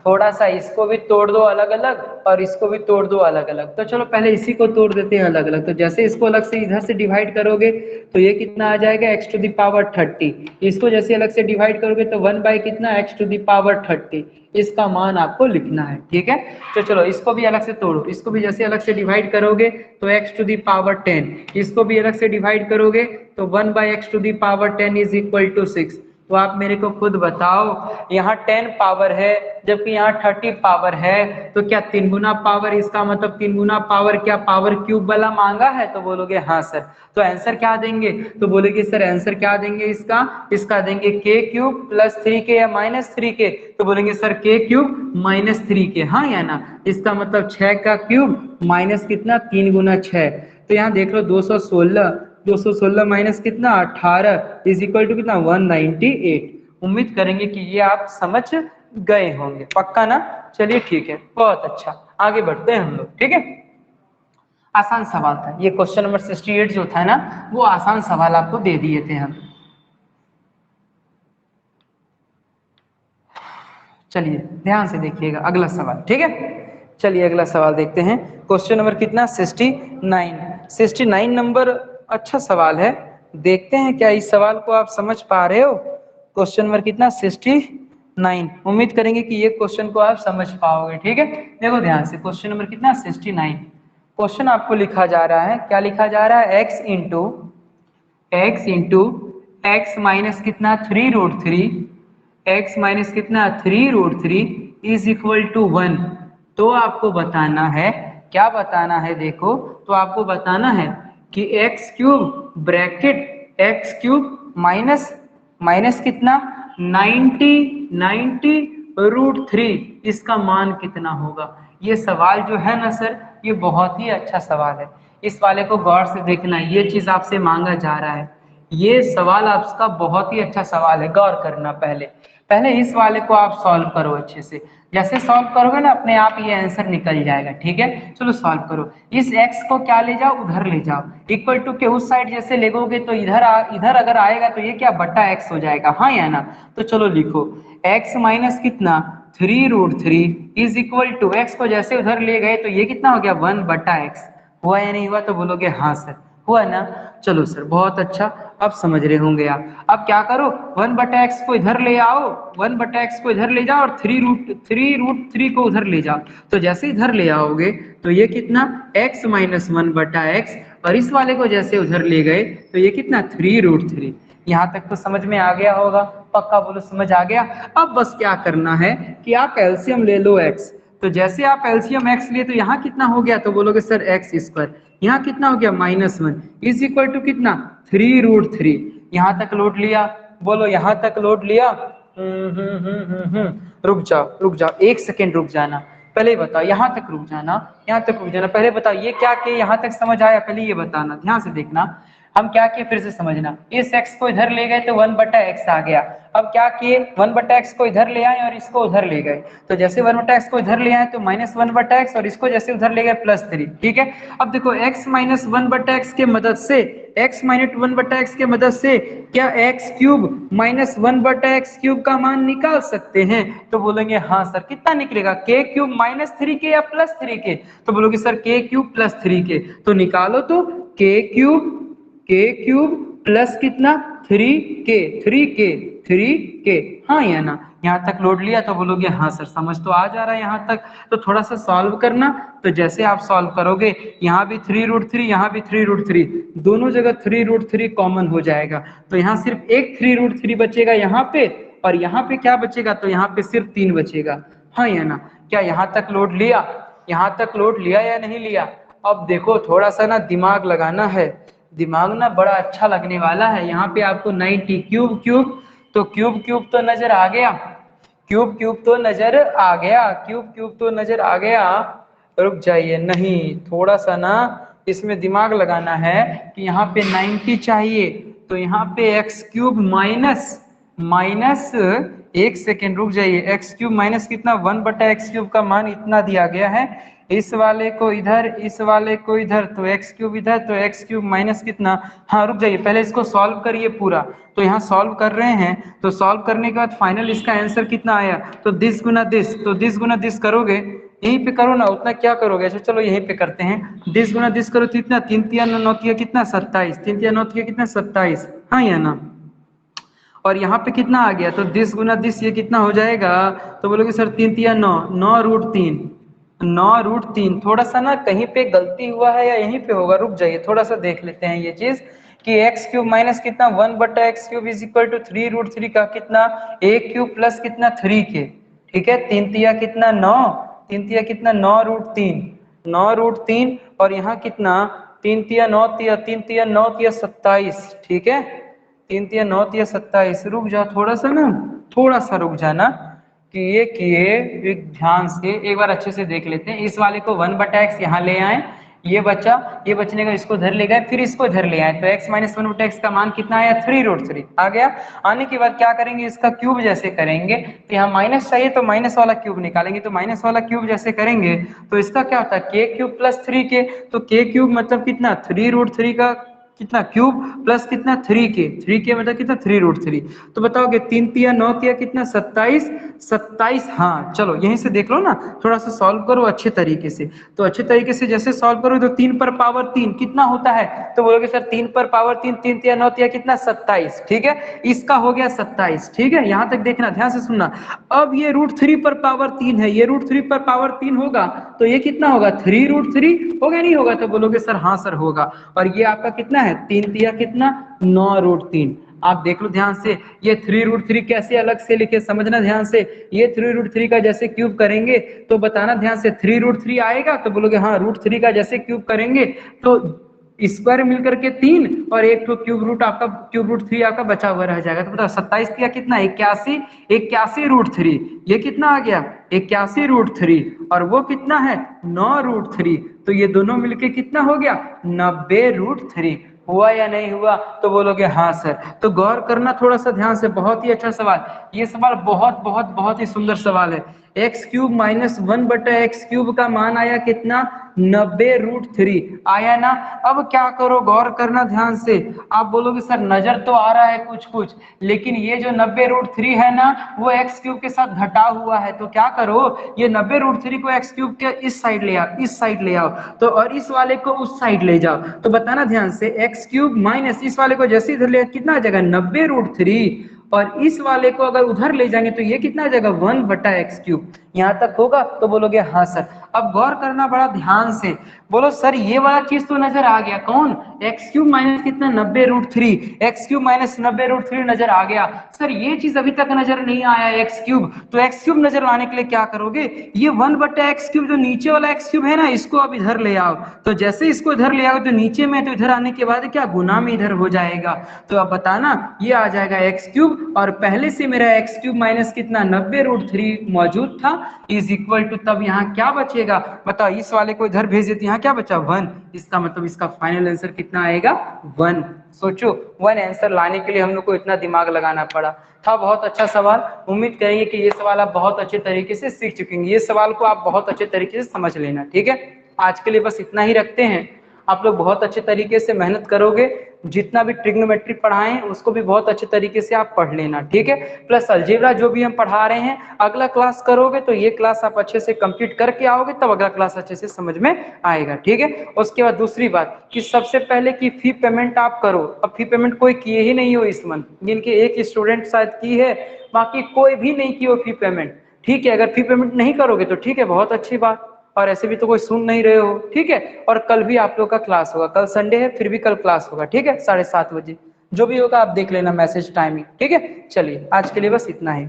थोड़ा सा इसको भी तोड़ दो अलग अलग और इसको भी तोड़ दो अलग अलग। तो चलो पहले इसी को तोड़ देते हैं अलग अलग। तो जैसे इसको अलग से इधर से डिवाइड करोगे तो ये कितना आ जाएगा? x⁻30। इसको जैसे अलग से डिवाइड करोगे तो 1 बाय कितना? x⁻30। इसका मान आपको लिखना है, ठीक है। तो चलो इसको भी अलग से तोड़ो, इसको भी जैसे अलग से डिवाइड करोगे तो x⁻10, इसको भी अलग से डिवाइड करोगे तो 1 bye x⁻10 is equal to 6। तो आप मेरे को खुद बताओ, यहाँ 10 पावर है जबकि यहाँ 30 पावर है, तो क्या 3 गुना पावर? इसका मतलब 3 गुना पावर क्या पावर क्यूब वाला मांगा है? तो बोलोगे हाँ सर। तो आंसर क्या देंगे? तो बोलेगे सर आंसर क्या देंगे इसका देंगे k³ + 3k या -3k। तो बोलेंगे सर k³ - 3k, हाँ या ना। इसका मतलब 6 का क्यूब माइनस कितना? 3 गुना 6। तो यहाँ देख लो 216 माइनस कितना? 18 इज इक्वल टू कितना? 198। उम्मीद करेंगे कि ये आप समझ गए होंगे, पक्का ना। चलिए ठीक है, बहुत अच्छा, आगे बढ़ते हैं हम लोग, ठीक है। आसान सवाल था ये, क्वेश्चन नंबर 68 जो था ना वो आसान सवाल आपको दे दिए थे हम। चलिए ध्यान से देखिएगा अगला सवाल, ठीक है। चलिए अगला सवाल देखते हैं, क्वेश्चन नंबर कितना? 69। 69 नंबर अच्छा सवाल है, देखते हैं क्या इस सवाल को आप समझ पा रहे हो। क्वेश्चन नंबर कितना 69। उम्मीद करेंगे कि ये क्वेश्चन को आप समझ पाओगे। ठीक है, देखो ध्यान से, क्वेश्चन नंबर कितना 69। क्वेश्चन आपको लिखा जा रहा है, क्या लिखा जा रहा है, x माइनस कितना 3√3, x माइनस कितना 3√3 इज इक्वल टू 1। तो आपको बताना है, क्या बताना है, देखो तो आपको बताना है कि x cube bracket x cube minus minus कितना 90√3 इसका मान कितना होगा। ये सवाल जो है ना सर, ये बहुत ही अच्छा सवाल है। इस वाले को गौर से देखना, ये चीज आपसे मांगा जा रहा है। ये सवाल आपका बहुत ही अच्छा सवाल है, गौर करना। पहले पहले इस वाले को आप सॉल्व करो अच्छे से। जैसे सॉल्व करोगे ना, अपने आप ये आंसर निकल जाएगा। ठीक है, चलो सॉल्व करो। इस x को क्या ले जाओ, उधर ले जाओ। इक्वल टू के उस साइड जैसे लेगोगे तो इधर अगर आएगा तो ये क्या बटा x हो जाएगा, हाँ या ना। तो चलो लिखो, x माइनस कितना 3√3 इज इक्वल टू, x को जैसे उधर ले गए तो ये कितना हो गया 1/x। हुआ या नहीं हुआ, तो बोलोगे हाँ सर हुआ ना। चलो सर बहुत अच्छा, अब समझ रहे होंगे आप। अब क्या करो, 1/x को इधर ले आओ, 1/x को इधर ले जाओ और 3√3 को उधर ले जाओ। तो जैसे इधर ले आओगे तो ये कितना x माइनस 1/x, और इस वाले को जैसे उधर ले गए तो ये कितना 3√3। यहाँ तक तो समझ में आ गया होगा, पक्का बोलो समझ आ गया। अब बस क्या करना है कि आप एलसीएम ले लो x। तो जैसे आप एलसीएम x लिए तो यहाँ कितना हो गया, तो बोलोगे सर x²। यहाँ कितना हो गया -1 इज इक्वल टू कितना 3√3। यहाँ तक लोड लिया, बोलो यहाँ तक लोड लिया। रुक जाओ 1 सेकेंड रुक जाना। पहले बताओ, यहाँ तक रुक जाना, यहाँ तक रुक जाना। पहले बताओ ये क्या किए, यहाँ तक समझ आया, पहले ये बताना, ध्यान से देखना। हम क्या किए फिर से समझना, इस x को इधर ले गए तो 1/x आ गया। अब क्या किए, 1/x को इधर ले आए और इसको उधर ले गए। तो जैसे 1/x को इधर ले आए तो -1/x, और इसको जैसे उधर ले गए +3। ठीक है, अब देखो x माइनस 1/x के मदद से, x माइनस 1/x के मदद से क्या x³ माइनस 1/x³ का मान निकाल सकते हैं। तो बोलेंगे हाँ सर, कितना निकलेगा k³ -3k या +3k। तो बोलोगे सर k³ +3k। तो निकालो तो k³ प्लस कितना 3k, हाँ या ना। यहाँ तक लोड लिया तो बोलोगे हाँ सर, समझ तो आ जा रहा है यहाँ तक। तो थोड़ा सा सॉल्व करना। तो जैसे आप सॉल्व करोगे, यहाँ भी 3√3, यहाँ भी 3√3, दोनों जगह 3√3 कॉमन हो जाएगा। तो यहाँ सिर्फ एक 3√3 बचेगा यहाँ पे, और यहाँ पे क्या बचेगा, तो यहाँ पे सिर्फ 3 बचेगा, हाँ या ना। क्या यहाँ तक लोड लिया, यहाँ तक लोड लिया या नहीं लिया। अब देखो थोड़ा सा ना दिमाग लगाना है, दिमाग ना बड़ा अच्छा लगने वाला है। यहाँ पे आपको 90 क्यूब तो नजर आ गया, क्यूब तो नजर आ गया, क्यूब तो नजर आ गया। रुक जाइए, नहीं थोड़ा सा ना इसमें दिमाग लगाना है कि यहाँ पे 90 चाहिए, तो यहाँ पे x³ माइनस 1 सेकेंड रुक जाइए, x³ माइनस कितना 1/x³ का मान इतना दिया गया है। इस वाले को इधर, इस वाले को इधर, तो x³ इधर, तो x³ माइनस कितना, हाँ रुक जाइए पहले इसको सॉल्व करिए पूरा। तो यहाँ सॉल्व कर रहे हैं, तो सॉल्व करने के बाद फाइनल इसका आंसर कितना आया, तो दिस गुना दिस, तो दिस गुना दिस करोगे, यहीं पे करो ना, उतना क्या करोगे। अच्छा चलो यहीं पे करते हैं, दिस गुना दिस करो तो इतना 3 3 9 9 कितना 27, 3 3 9 कितना 27, हाँ या ना। और यहाँ पे कितना आ गया, तो दिस गुना दिस ये कितना हो जाएगा, तो बोलोगे सर 3 3 9 9√3, 9√3। थोड़ा सा ना कहीं पे गलती हुआ है या यहीं पे होगा, रुक जाइए थोड़ा सा देख लेते हैं ये चीज कि x³ माइनस कितना 1/x³ इज इक्वल टू 3√3 का कितना a³ प्लस कितना 3k। ठीक है, 3 तिया कितना 9, 3 तिया कितना 9√3, 9√3, और यहाँ कितना 3 तिया 9 तिया 3 तिया 9 तिया 27। ठीक है, 3 तिया 9 तिया 27। रुक जा थोड़ा सा ना, थोड़ा सा रुक जाना, किए एक ध्यान से एक बार अच्छे से देख लेते हैं। इस वाले को 1/x यहाँ ले आए, ये बचा, ये बचने का इसको इधर ले गए, फिर इसको इधर ले आए, तो x माइनस 1/x का मान कितना आया 3√3 आ गया। आने के बाद क्या करेंगे, इसका क्यूब जैसे करेंगे, तो यहाँ माइनस चाहिए तो माइनस वाला क्यूब निकालेंगे, तो माइनस वाला क्यूब जैसे करेंगे तो इसका क्या होता है k³ + 3k। तो k³ मतलब कितना 3√3 का कितना क्यूब प्लस कितना 3k मतलब कितना 3√3। तो बताओगे 3 तिया 9 तिया कितना 27, 27। हाँ चलो यहीं से देख लो ना, थोड़ा सा सॉल्व करो अच्छे तरीके से। तो अच्छे तरीके से जैसे सॉल्व करो तो 3 पर पावर 3 कितना होता है, तो बोलोगे सर 3 पर पावर 3, 3 तिया 9 तिया कितना 27। ठीक है, इसका हो गया 27। ठीक है, यहां तक देखना, ध्यान से सुनना। अब ये √3 पर पावर 3 है, ये √3 पर पावर 3 होगा तो ये कितना होगा 3√3 होगा, नहीं होगा, तो बोलोगे सर हाँ सर होगा। और ये आपका कितना है 3 तिया कितना 9√3। आप देख लो ध्यान से, ये 3√3 कैसे अलग से लिखे समझना ध्यान से। ये 3√3 का जैसे क्यूब करेंगे तो बताना ध्यान से 3√3 आएगा, तो बोलोगे हाँ √3 का जैसे क्यूब करेंगे तो स्क्वायर मिलकर के 3 और एक तो क्यूब रूट आपका क्यूब रूट 3 आपका बचा हुआ रह जाएगा। तो बताओ 27 का कितना 81, 81√3। ये कितना आ गया 81√3 और वो कितना है 9√3। तो ये दोनों मिलके कितना हो गया 90√3। हुआ या नहीं हुआ, तो बोलोगे हाँ सर। तो गौर करना थोड़ा सा ध्यान से, बहुत ही अच्छा सवाल। ये सवाल बहुत बहुत बहुत ही सुंदर सवाल है। x³ माइनस 1/x³ का मान आया कितना 90√3 आया ना। अब क्या करो, गौर करना ध्यान से। आप बोलोगे सर नजर तो आ रहा है कुछ कुछ, लेकिन ये जो 90√3 है ना वो x³ के साथ घटा हुआ है। तो क्या करो, ये 90√3 को x³ के इस साइड ले आओ, इस साइड ले आओ, तो और इस वाले को उस साइड ले जाओ। तो बताना ध्यान से x³ माइनस इस वाले को जैसे इधर ले कितना आ जाएगा 90√3 और इस वाले को अगर उधर ले जाएंगे तो ये कितना आ जाएगा 1/x³। यहां तक होगा, तो बोलोगे हाँ सर। अब गौर करना बड़ा ध्यान से, बोलो सर ये वाला चीज तो नजर आ गया, कौन x³ माइनस कितना 90√3, x³ माइनस 90√3 नजर आ गया। सर ये चीज अभी तक नजर नहीं आया x³, तो x³ नजर आने के लिए क्या करोगे, ये 1/x³ जो नीचे वाला x³ है ना इसको अब इधर ले आओ। तो जैसे इसको इधर ले आओ तो नीचे में, तो इधर आने के बाद क्या गुना में इधर हो जाएगा। तो अब बताना ये आ जाएगा x³ और पहले से मेरा x³ माइनस कितना 90√3 मौजूद था इज इक्वल टू, तब यहाँ क्या बचेगा बताओ, इस वाले को इधर भेज देते, यहाँ क्या बचा 1। इसका मतलब इसका फाइनल आंसर कितना आएगा 1। सोचो 1 आंसर लाने के लिए हम लोग को इतना दिमाग लगाना पड़ा था। बहुत अच्छा सवाल, उम्मीद करेंगे कि ये सवाल आप बहुत अच्छे तरीके से सीख चुकेंगे। ये सवाल को आप बहुत अच्छे तरीके से समझ लेना। ठीक है, आज के लिए बस इतना ही रखते हैं। आप लोग बहुत अच्छे तरीके से मेहनत करोगे, जितना भी ट्रिग्नोमेट्री पढ़ाएं उसको भी बहुत अच्छे तरीके से आप पढ़ लेना। ठीक है, प्लस अलजेब्रा जो भी हम पढ़ा रहे हैं अगला क्लास करोगे तो ये क्लास आप अच्छे से कंप्लीट करके आओगे, तब अगला क्लास अच्छे से समझ में आएगा। ठीक है, उसके बाद दूसरी बात कि सबसे पहले की फी पेमेंट आप करो। अब फी पेमेंट कोई किए ही नहीं हो इस मंथ, जिनके एक स्टूडेंट शायद की है, बाकी कोई भी नहीं की हो फी पेमेंट। ठीक है, अगर फी पेमेंट नहीं करोगे तो ठीक है, बहुत अच्छी बात, और ऐसे भी तो कोई सुन नहीं रहे हो। ठीक है, और कल भी आप लोग का क्लास होगा, कल संडे है फिर भी कल क्लास होगा। ठीक है, 7:30 बजे जो भी होगा आप देख लेना मैसेज टाइमिंग। ठीक है, चलिए आज के लिए बस इतना ही।